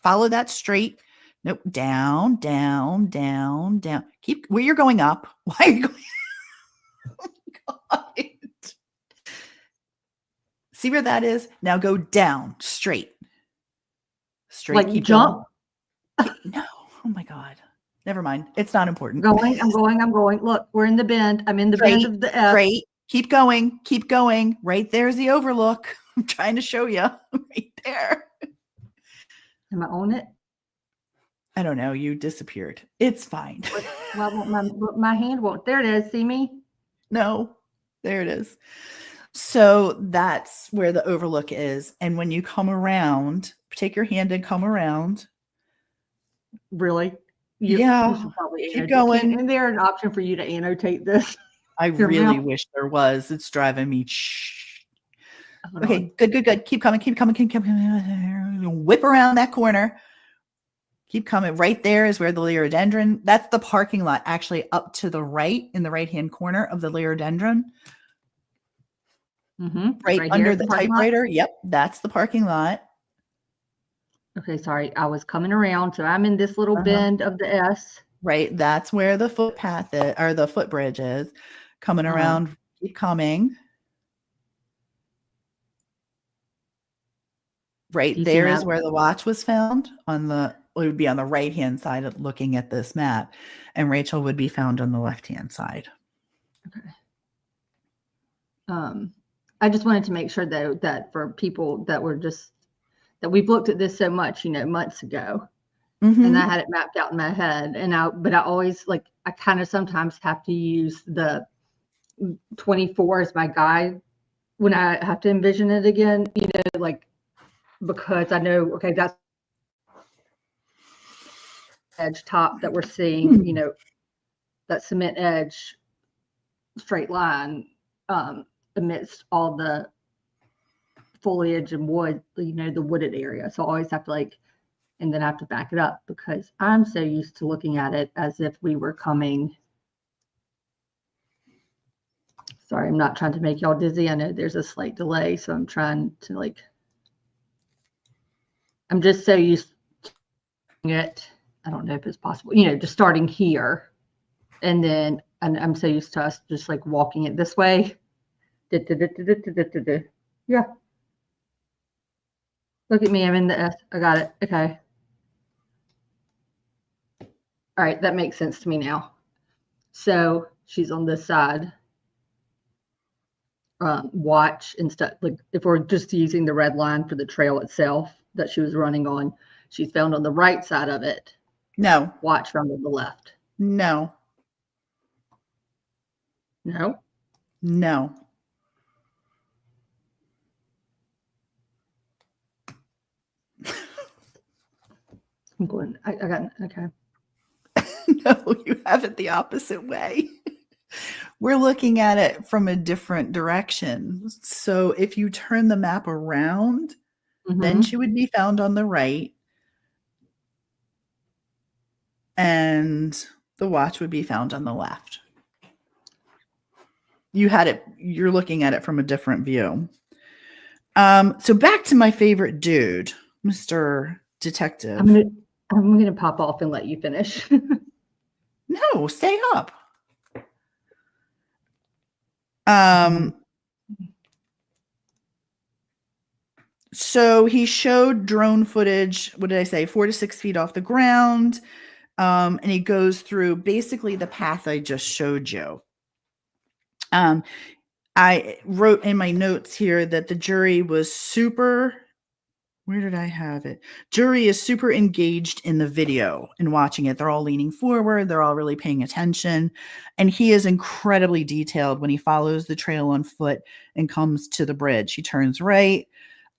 Follow that straight. Nope. Down, down, down, down. Keep where you're going up. Why are you going? Oh my God. See where that is? Now go down, straight. Straight. Like keep jump. No. Oh my God. Never mind. It's not important. I'm going. Look, we're in the bend. I'm in the bend of the F. Straight. Keep going. Keep going. Right there's the overlook. I'm trying to show you. Right there. Am I on it? I don't know. You disappeared. It's fine. Well, my hand won't. There it is. See me? No. There it is. So that's where the overlook is. And when you come around, take your hand and come around. Really? You should probably keep going. Isn't there an option for you to annotate this? I really wish there was. It's driving me. Okay, good. Keep coming. Whip around that corner. Keep coming. Right there is where the Liriodendron, that's the parking lot, actually up to the right in the right-hand corner of the Liriodendron. Right under the typewriter. Yep, that's the parking lot. Okay, sorry. I was coming around. So I'm in this little bend of the S. Right. That's where the footpath is, or the footbridge is. Coming around. Keep coming. Right there is where the watch was found it would be on the right-hand side of looking at this map, and Rachel would be found on the left-hand side. Okay. I just wanted to make sure that for people that we've looked at this so much, months ago, and I had it mapped out in my head, but I always I kind of sometimes have to use the 24 as my guide when I have to envision it again, because I know, okay, that's edge top that we're seeing, that cement edge straight line amidst all the foliage and wood, the wooded area. So I always have to and then I have to back it up because I'm so used to looking at it as if we were coming. Sorry, I'm not trying to make y'all dizzy. I know there's a slight delay, so I'm trying to I'm just so used to it. I don't know if it's possible, just starting here. And then I'm so used to us just walking it this way. Yeah. Look at me. I'm in the S. I got it. Okay. All right. That makes sense to me now. So she's on this side. Watch and stuff. If we're just using the red line for the trail itself that she was running on, she's found on the right side of it. No. Watch found on the left. No. No. No. I'm going. I got okay. No, you have it the opposite way. We're looking at it from a different direction. So if you turn the map around, then she would be found on the right. And the watch would be found on the left. You're looking at it from a different view. So back to my favorite dude, Mr. Detective. I'm gonna pop off and let you finish. No, stay up. So he showed drone footage, what did I say, 4 to 6 feet off the ground. And he goes through basically the path I just showed you. I wrote in my notes here that the jury was where did I have it? Jury is super engaged in the video and watching it. They're all leaning forward. They're all really paying attention. And he is incredibly detailed when he follows the trail on foot and comes to the bridge. He turns right.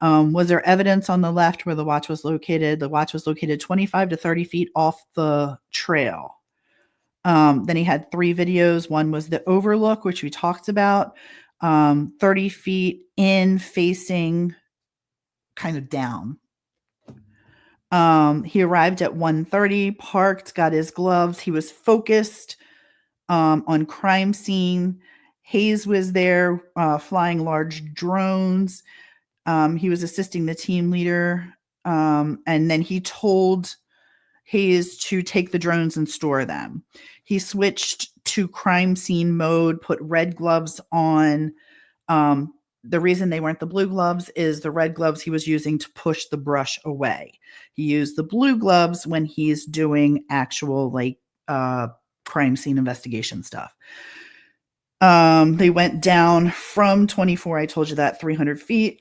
Was there evidence on the left where the watch was located? The watch was located 25 to 30 feet off the trail. Then he had 3 videos. One was the overlook, which we talked about, 30 feet in facing kind of down. He arrived at 1:30, parked, got his gloves. He was focused on crime scene. Hayes was there flying large drones. He was assisting the team leader. And then he told Hayes to take the drones and store them. He switched to crime scene mode, put red gloves on. The reason they weren't the blue gloves is the red gloves he was using to push the brush away. He used the blue gloves when he's doing actual crime scene investigation stuff. They went down from 24, I told you that, 300 feet,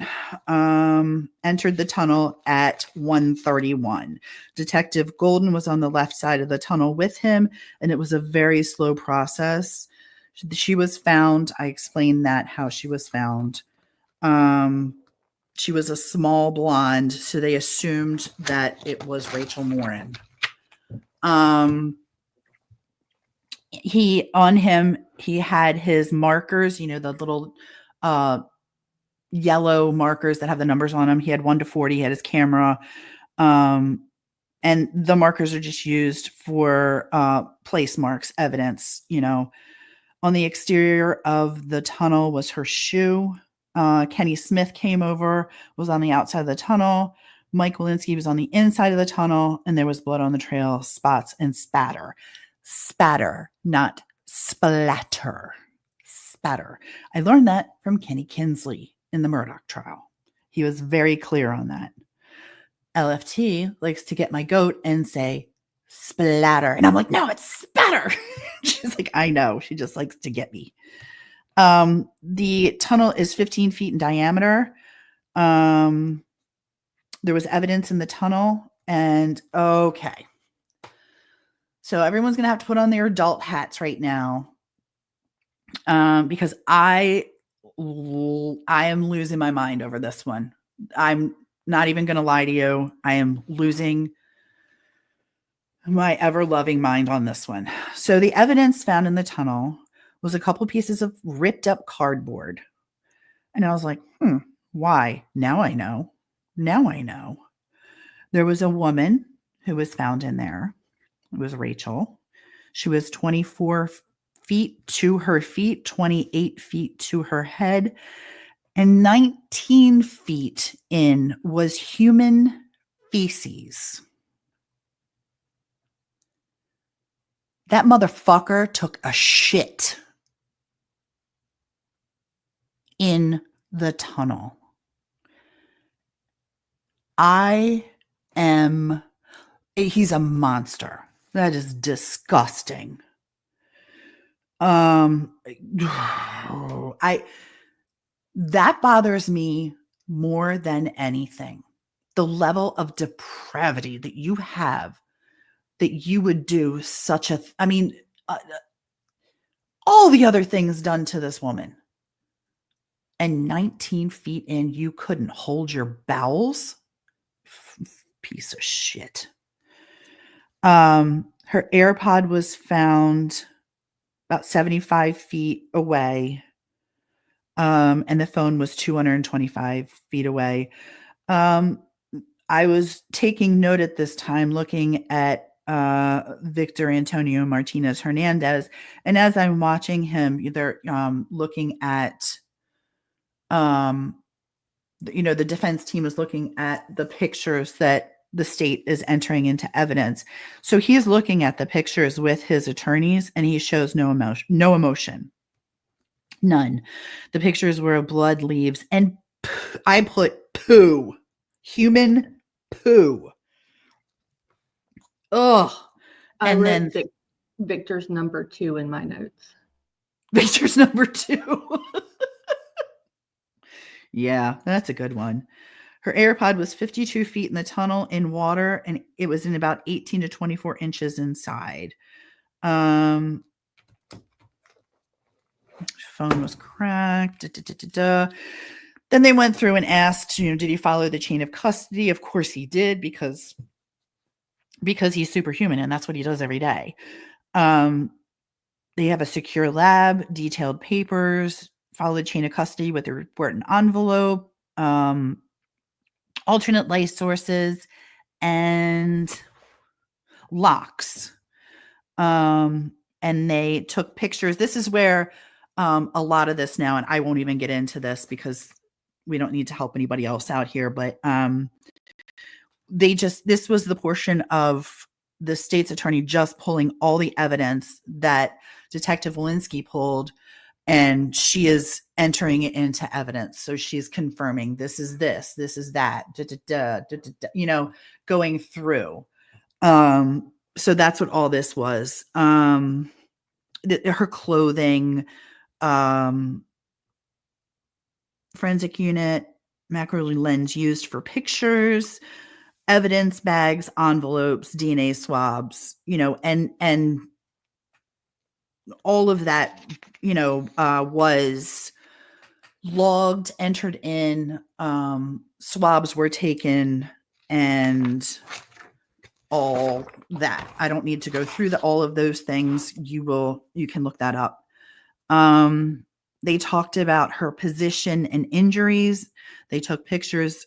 entered the tunnel at 1:31. Detective Golden was on the left side of the tunnel with him, and it was a very slow process. She was found. I explained how she was found. She was a small blonde, so they assumed that it was Rachel Morin. He had his markers, the little yellow markers that have the numbers on them. He had 1 to 40. He had his camera. And the markers are just used for place marks, evidence. On the exterior of the tunnel was her shoe. Kenny Smith came over, was on the outside of the tunnel. Mike Walensky was on the inside of the tunnel, and there was blood on the trail, spots, and spatter. Spatter, not splatter. Spatter. I learned that from Kenny Kinsley in the Murdoch trial. He was very clear on that. LFT likes to get my goat and say splatter. And I'm like, no, it's spatter. She's like, I know. She just likes to get me. The tunnel is 15 feet in diameter. There was evidence in the tunnel. And okay. So everyone's going to have to put on their adult hats right now. Because I am losing my mind over this one. I'm not even going to lie to you. I am losing my ever-loving mind on this one. So the evidence found in the tunnel was a couple pieces of ripped up cardboard. And I was like, Why? Now I know. Now I know. There was a woman who was found in there. It was Rachel. She was 24 feet to her feet, 28 feet to her head, and 19 feet in was human feces. That motherfucker took a shit in the tunnel. He's a monster. That is disgusting. That bothers me more than anything. The level of depravity that you have, that you would do such a, all the other things done to this woman. And 19 feet in, you couldn't hold your bowels? Piece of shit. Her AirPod was found about 75 feet away. And the phone was 225 feet away. I was taking note at this time, looking at Victor Antonio Martinez Hernandez. And as I'm watching him, they're looking at, the defense team is looking at the pictures that the state is entering into evidence. So he's looking at the pictures with his attorneys, and he shows no emotion. None. The pictures were of blood, leaves, and I put poo. Human poo. Ugh. And then Victor's number 2 in my notes. Victor's number 2. Yeah, that's a good one. Her AirPod was 52 feet in the tunnel in water, and it was in about 18 to 24 inches inside. Phone was cracked. Then they went through and asked, did he follow the chain of custody? Of course he did, because he's superhuman, and that's what he does every day. They have a secure lab, detailed papers, followed chain of custody with a report and envelope, alternate light sources, and locks. And they took pictures. This is where a lot of this now, and I won't even get into this because we don't need to help anybody else out here, but this was the portion of the state's attorney just pulling all the evidence that Detective Walensky pulled, and she is entering it into evidence. So she's confirming this is that, going through. So that's what all this was. Her clothing, forensic unit, macro lens used for pictures, evidence bags, envelopes, DNA swabs, and all of that, was logged, entered in, swabs were taken, and all that. I don't need to go through all of those things. You can look that up. They talked about her position and injuries. They took pictures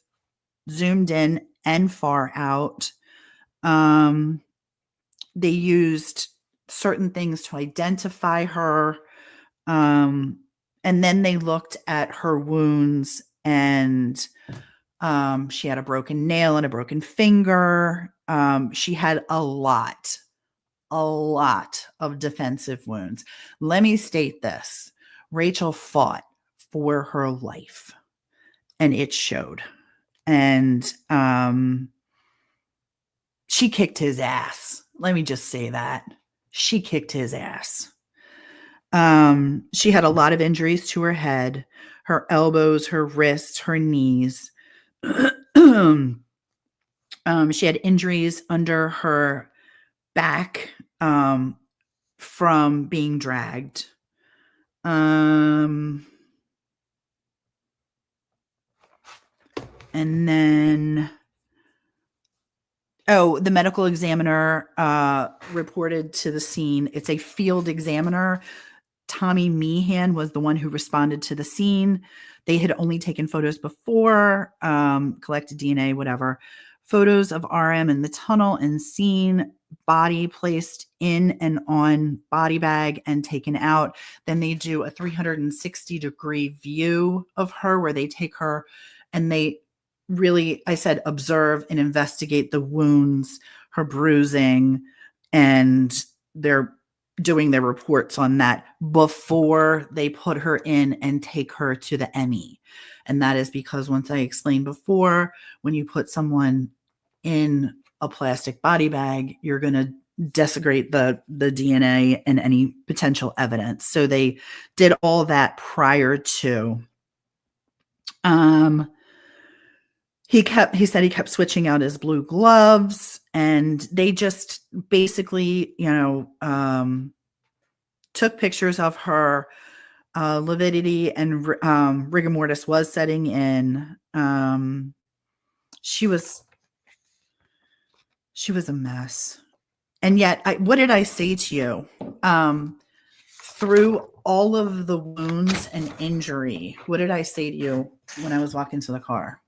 zoomed in and far out. They used certain things to identify her. And then they looked at her wounds, and she had a broken nail and a broken finger. She had a lot of defensive wounds. Let me state this. Rachel fought for her life, and it showed. And she kicked his ass. Let me just say that. She kicked his ass. She had a lot of injuries to her head, her elbows, her wrists, her knees. She had injuries under her back from being dragged. And then, the medical examiner reported to the scene. It's a field examiner Tommy Meehan was the one who responded to the scene. They had only taken photos before, collected DNA, whatever. Photos of RM in the tunnel and scene, body placed in and on body bag and taken out. Then they do a 360-degree view of her where they take her and they really, I said, observe and investigate the wounds, her bruising, and they're doing their reports on that before they put her in and take her to the ME. And that is because, once I explained before, when you put someone in a plastic body bag, you're going to desecrate the DNA and any potential evidence. So they did all that prior to. He said he kept switching out his blue gloves, and they just basically, took pictures of her. Lividity and rigor mortis was setting in. She was a mess. And yet, what did I say to you? Through all of the wounds and injury, what did I say to you when I was walking to the car?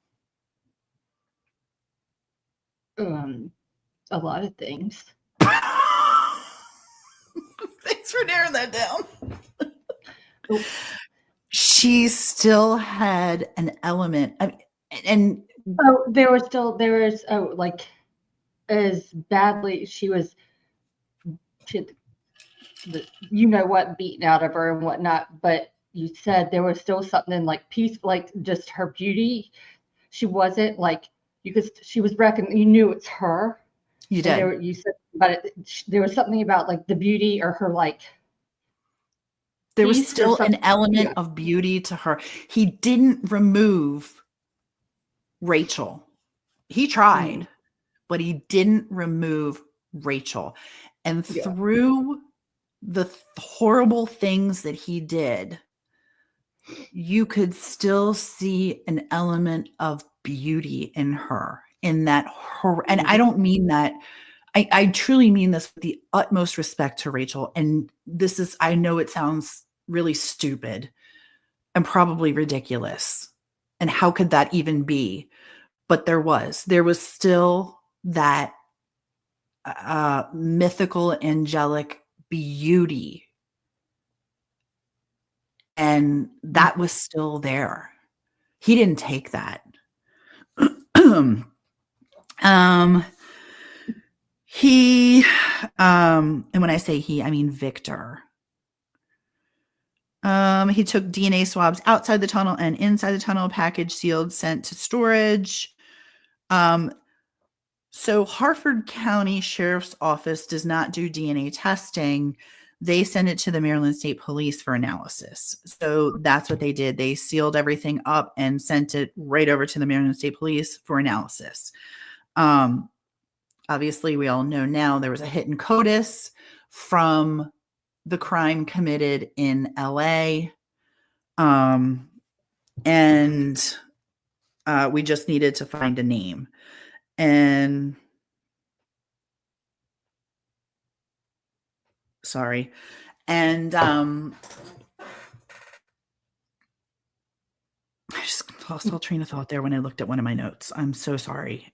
A lot of things. Thanks for narrowing that down. She still had an element. There was like as badly she was, beaten out of her and whatnot. But you said there was still something like peaceful, like just her beauty. She wasn't like she was you knew it's her. You did. You said about it. There was something about like the beauty or her like. There was still an element of beauty to her. He didn't remove Rachel. He tried, but he didn't remove Rachel. And through the horrible things that he did, you could still see an element of beauty in her, in that her. And I don't mean that. I truly mean this with the utmost respect to Rachel. And I know it sounds really stupid and probably ridiculous. And how could that even be? But there was still that mythical, angelic beauty. And that was still there. He didn't take that. And when I say he, I mean Victor. He took DNA swabs outside the tunnel and inside the tunnel, package sealed, sent to storage. So Harford County Sheriff's Office does not do DNA testing. They send it to the Maryland State Police for analysis. So that's what they did. They sealed everything up and sent it right over to the Maryland State Police for analysis. Obviously, we all know now there was a hit and CODIS from the crime committed in LA. And we just needed to find a name. And sorry. And I just lost all train of thought there when I looked at one of my notes. I'm so sorry.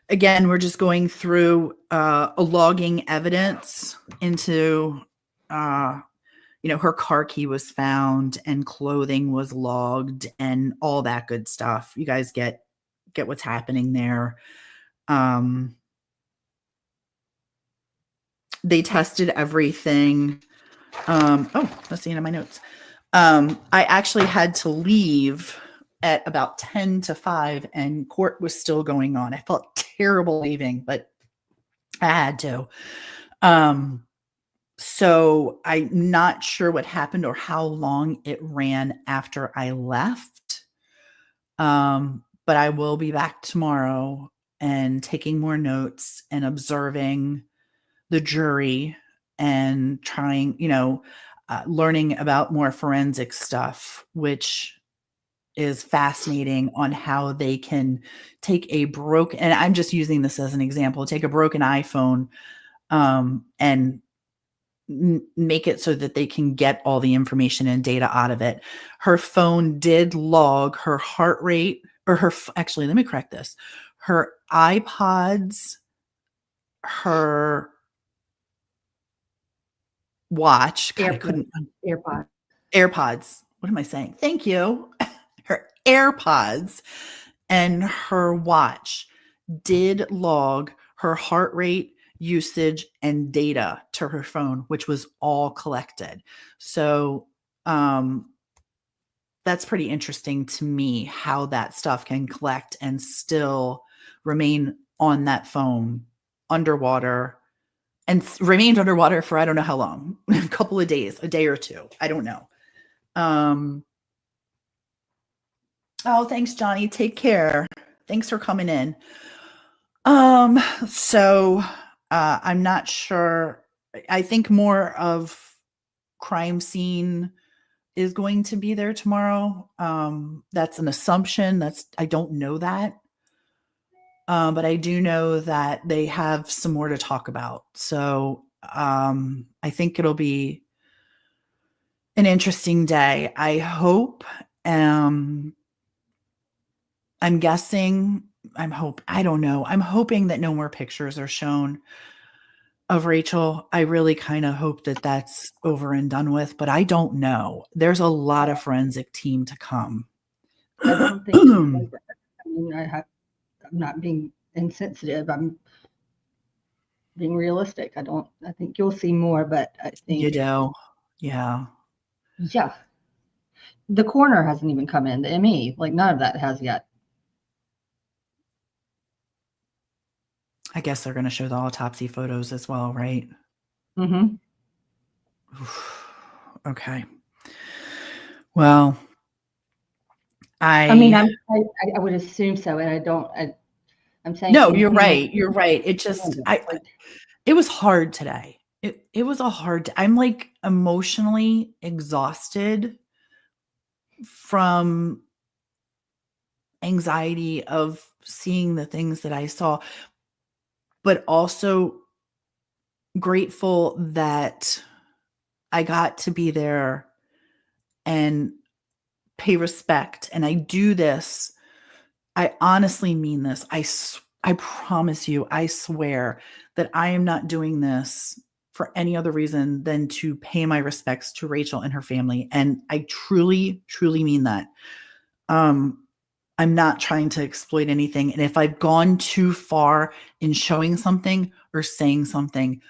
Again, we're just going through logging evidence into, her car key was found and clothing was logged and all that good stuff. You guys get what's happening there. They tested everything. That's the end of my notes. I actually had to leave at about 10 to 5 and court was still going on. I felt terrible leaving, but I had to. So I'm not sure what happened or how long it ran after I left. But I will be back tomorrow and taking more notes and observing the jury and trying, learning about more forensic stuff, which is fascinating on how they can take a broken, and I'm just using this as an example, take a broken iPhone and make it so that they can get all the information and data out of it. Her phone did log her heart rate, or actually, let me correct this. Her iPods, her watch. God, I couldn't. AirPods. AirPods. What am I saying? Thank you. Her AirPods and her watch did log her heart rate, usage, and data to her phone, which was all collected. So that's pretty interesting to me how that stuff can collect and still remain on that phone underwater and remained underwater for I don't know how long, a couple of days, a day or two. I don't know. Oh, thanks, Johnny. Take care. Thanks for coming in. So I'm not sure. I think more of crime scene is going to be there tomorrow. That's an assumption. I don't know that. But I do know that they have some more to talk about. So I think it'll be an interesting day. I hope. I'm guessing. I don't know. I'm hoping that no more pictures are shown of Rachel. I really kind of hope that that's over and done with, but I don't know. There's a lot of forensic team to come. I don't think it's over. I mean, I'm not being insensitive. I'm being realistic. I think you'll see more, but I think You do. Yeah. Yeah. The coroner hasn't even come in, the ME, like none of that has yet. I guess they're going to show the autopsy photos as well, right? Mm-hmm. Okay. Well, I mean, I would assume so, and I'm saying no, from you're human right. You're right. It just, it was hard today. It was a hard, I'm like emotionally exhausted from anxiety of seeing the things that I saw, but also grateful that I got to be there and pay respect. And I do this. I honestly mean this. I promise you, I swear that I am not doing this for any other reason than to pay my respects to Rachel and her family. And I truly, truly mean that. I'm not trying to exploit anything. And if I've gone too far in showing something or saying something,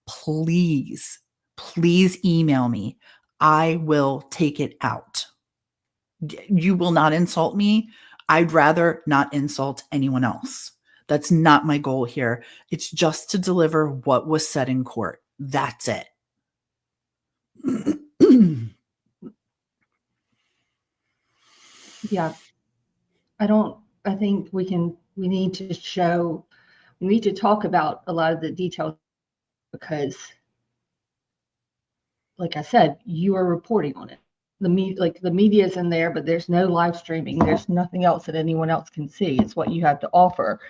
please, please email me. I will take it out. You will not insult me. I'd rather not insult anyone else. That's not my goal here. It's just to deliver what was said in court. That's it. Yeah. I think we need to talk about a lot of the details because, like I said, you are reporting on it. The media is in there, but there's no live streaming. There's nothing else that anyone else can see. It's what you have to offer,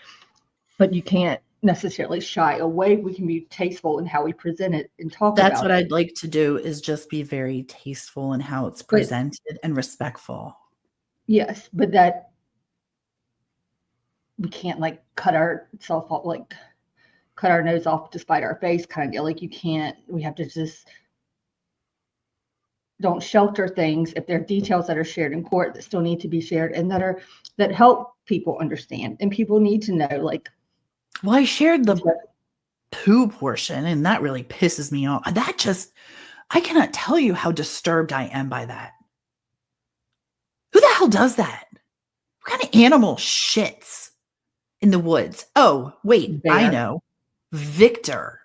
but you can't necessarily shy away. We can be tasteful in how we present it and talk about it. That's what I'd like to do, is just be very tasteful in how it's presented and respectful. Yes, but that we can't like cut ourselves off, like cut our nose off to spite our face kind of deal. Like you can't, we have to just don't shelter things if there are details that are shared in court that still need to be shared and that help people understand. And people need to know, like, well, I shared the poo portion and that really pisses me off. I cannot tell you how disturbed I am by that. Who the hell does that? What kind of animal shits in the woods? Oh, wait, Bear. I know. Victor.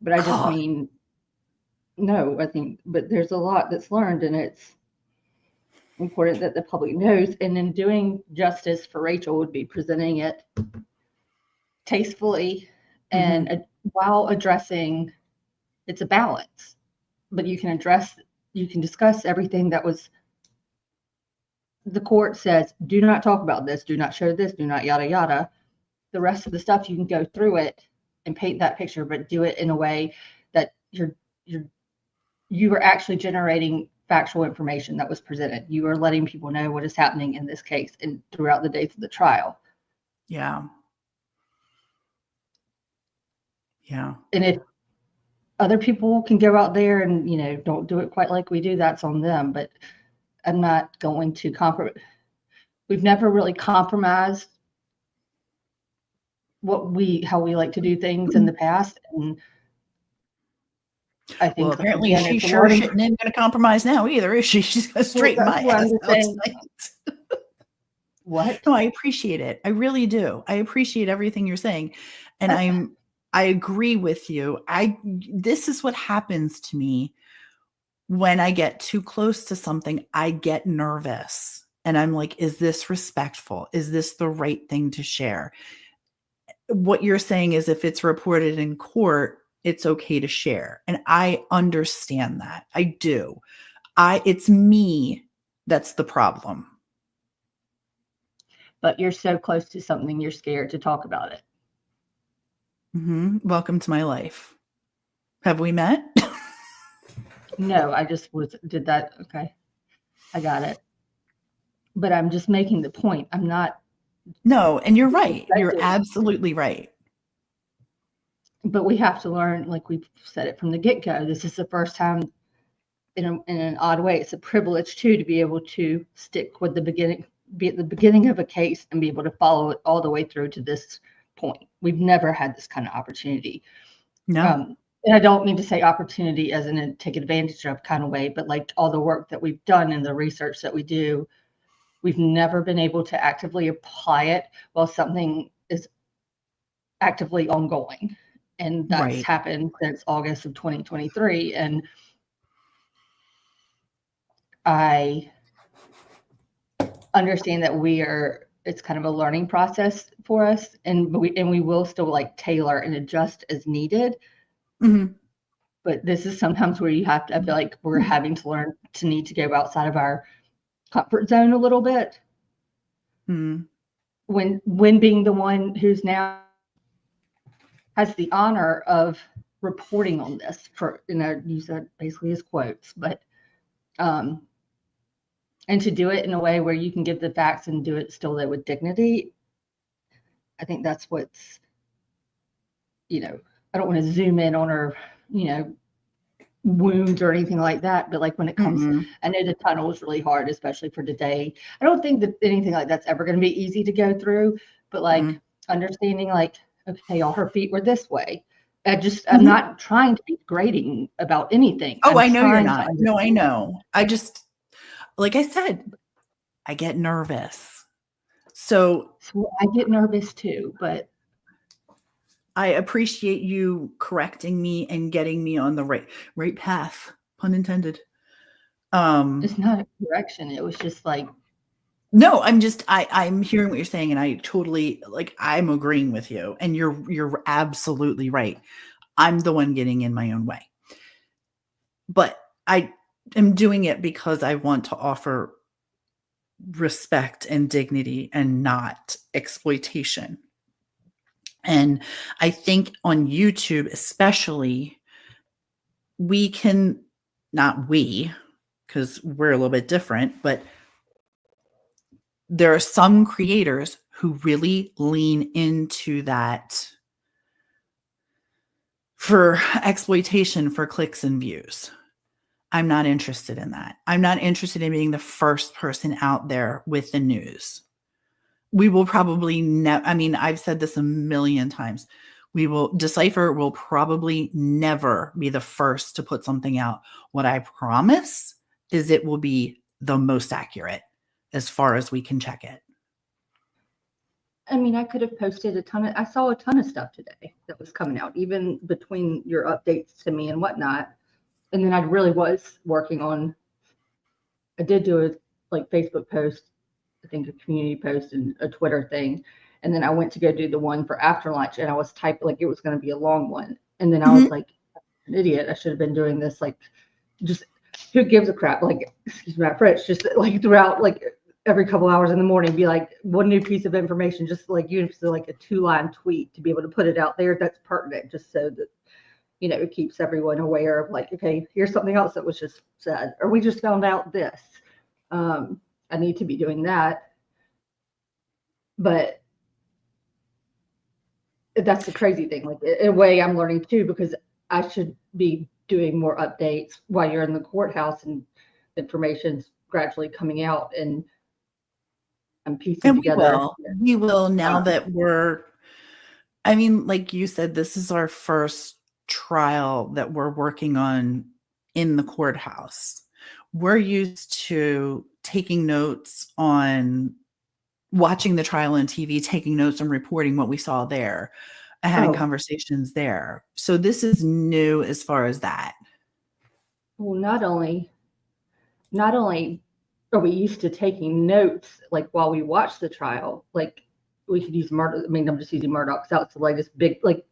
But I just mean, no, I think, but there's a lot that's learned and it's important that the public knows. And in doing justice for Rachel would be presenting it tastefully and while addressing, it's a balance, but you can discuss everything that was, the court says, do not talk about this, do not show this, do not yada yada. the rest of the stuff, you can go through it and paint that picture, but do it in a way that you are actually generating factual information that was presented. You are letting people know what is happening in this case and throughout the days of the trial. Yeah. Yeah. And if other people can go out there and, you know, don't do it quite like we do, that's on them. But I'm not going to compromise. We've never really compromised how we like to do things in the past. And I think, Well, apparently again, she it's a sure learning. isn't going to compromise now either, is she? She's going to straighten my Well, ass that's what out I'm saying. tonight. What? No, I appreciate it. I really do. I appreciate everything you're saying. And I agree with you. This is what happens to me when I get too close to something. I get nervous and I'm like, is this respectful? Is this the right thing to share? What you're saying is if it's reported in court, it's okay to share. And I understand that. I do. It's me that's the problem. But you're so close to something, you're scared to talk about it. Mm-hmm. Welcome to my life. Have we met? No, I just did that. Okay. I got it. But I'm just making the point. I'm not. No, and you're right. You're absolutely right. But we have to learn, like we've said it from the get-go. This is the first time in an odd way. It's a privilege too to be able to stick with be at the beginning of a case and be able to follow it all the way through to this point. We've never had this kind of opportunity. No. And I don't mean to say opportunity as in a take advantage of kind of way, but like all the work that we've done and the research that we do, we've never been able to actively apply it while something is actively ongoing. And that's happened since August of 2023. And I understand that it's kind of a learning process for us, and we will still like tailor and adjust as needed. Mm-hmm. But this is sometimes where you have to, I feel like we're having to learn to need to go outside of our comfort zone a little bit. Mm-hmm. When being the one who's now has the honor of reporting on this use that basically as quotes, but and to do it in a way where you can give the facts and do it still with dignity. I think that's what's, I don't want to zoom in on her, wounds or anything like that. But like when it comes, I know the tunnel is really hard, especially for today. I don't think that anything like that's ever going to be easy to go through, but like understanding like, okay, all her feet were this way. I'm not trying to be grading about anything. Oh, I know you're not. No, I know. I just, like I said, I get nervous. So I get nervous too, but I appreciate you correcting me and getting me on the right path, pun intended. It's not a correction. It was just like, no, I'm hearing what you're saying, and I totally I'm agreeing with you, and you're absolutely right. I'm the one getting in my own way, but I am doing it because I want to offer respect and dignity and not exploitation. And I think on YouTube, especially, because we're a little bit different, but there are some creators who really lean into that for exploitation, for clicks and views. I'm not interested in that. I'm not interested in being the first person out there with the news. We will probably I've said this a million times. Decipher will probably never be the first to put something out. What I promise is it will be the most accurate as far as we can check it. I mean, I could have posted I saw a ton of stuff today that was coming out, even between your updates to me and whatnot. And then I really was working on, I did do a Facebook post, I think a community post and a Twitter thing. And then I went to go do the one for after lunch, and I was typing it was going to be a long one. And then I was like, an idiot. I should have been doing this just who gives a crap? Excuse my French, just throughout every couple hours in the morning, be like one new piece of information, just like you know, like a 2-line tweet to be able to put it out there that's pertinent, just so that it keeps everyone aware of like, okay, here's something else that was just said, or we just found out this. I need to be doing that, but that's the crazy thing. Like in a way, I'm learning too, because I should be doing more updates while you're in the courthouse and information's gradually coming out, and I'm piecing And together. we will now that I mean, like you said, this is our first trial that we're working on in the courthouse. We're used to taking notes on watching the trial on TV, taking notes and reporting what we saw there, and having conversations there. So this is new as far as that. Well, not only are we used to taking notes like while we watch the trial, like we could use Murdoch. I mean, I'm just using Murdoch's. That's the latest big, like,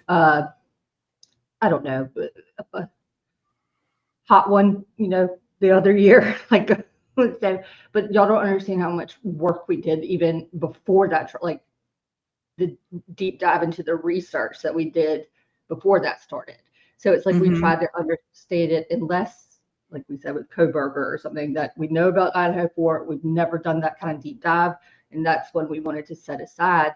I don't know, but a hot one, the other year, like, so, but y'all don't understand how much work we did even before that, like the deep dive into the research that we did before that started. So it's like we tried to understand it in less, like we said with Coburger or something that we know about Idaho for. We've never done that kind of deep dive. And that's when we wanted to set aside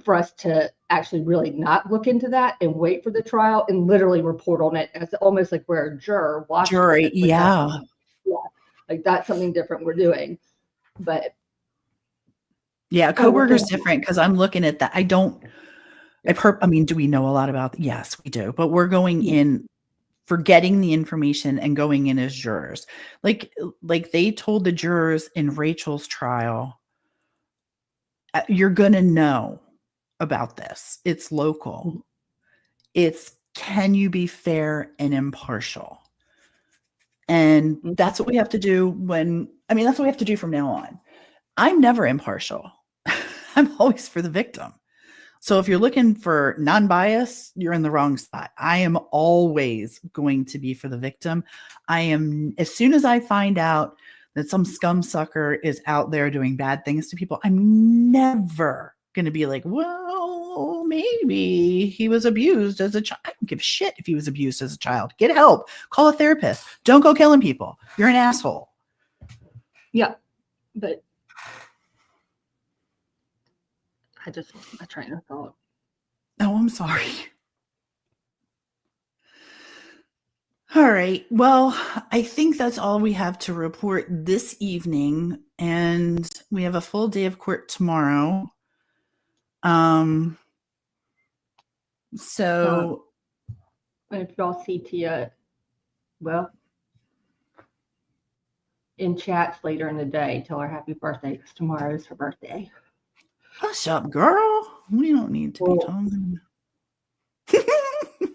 for us to actually really not look into that and wait for the trial and literally report on it as almost like we're a juror watching it. Yeah. Like that's something different we're doing. But yeah, Coburger's different because I'm looking at that. I mean, do we know a lot about? Yes, we do. But we're going in for getting the information and going in as jurors. Like they told the jurors in Rachel's trial, you're going to know about this. It's local. It's, can you be fair and impartial? And that's what we have to do that's what we have to do from now on. I'm never impartial. I'm always for the victim. So if you're looking for non-bias, you're in the wrong spot. I am always going to be for the victim. As soon as I find out that some scum sucker is out there doing bad things to people, I'm never going to be like, well, maybe he was abused as a child. I don't give a shit if he was abused as a child. Get help. Call a therapist. Don't go killing people. You're an asshole. Yeah, but I just lost my train of thought. Oh, I'm sorry. All right. Well, I think that's all we have to report this evening. And we have a full day of court tomorrow. So if y'all see Tia, well, in chats later in the day, tell her happy birthday because tomorrow is her birthday. Hush up, girl. We don't need to be talking.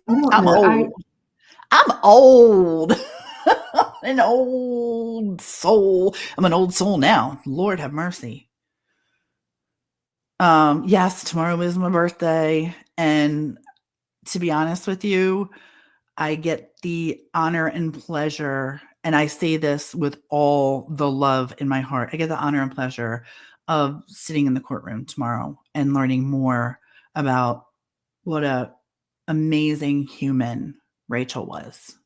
I'm old. An old soul. I'm an old soul now. Lord have mercy. Yes, tomorrow is my birthday. And to be honest with you, I get the honor and pleasure, and I say this with all the love in my heart. I get the honor and pleasure of sitting in the courtroom tomorrow and learning more about what a amazing human Rachel was.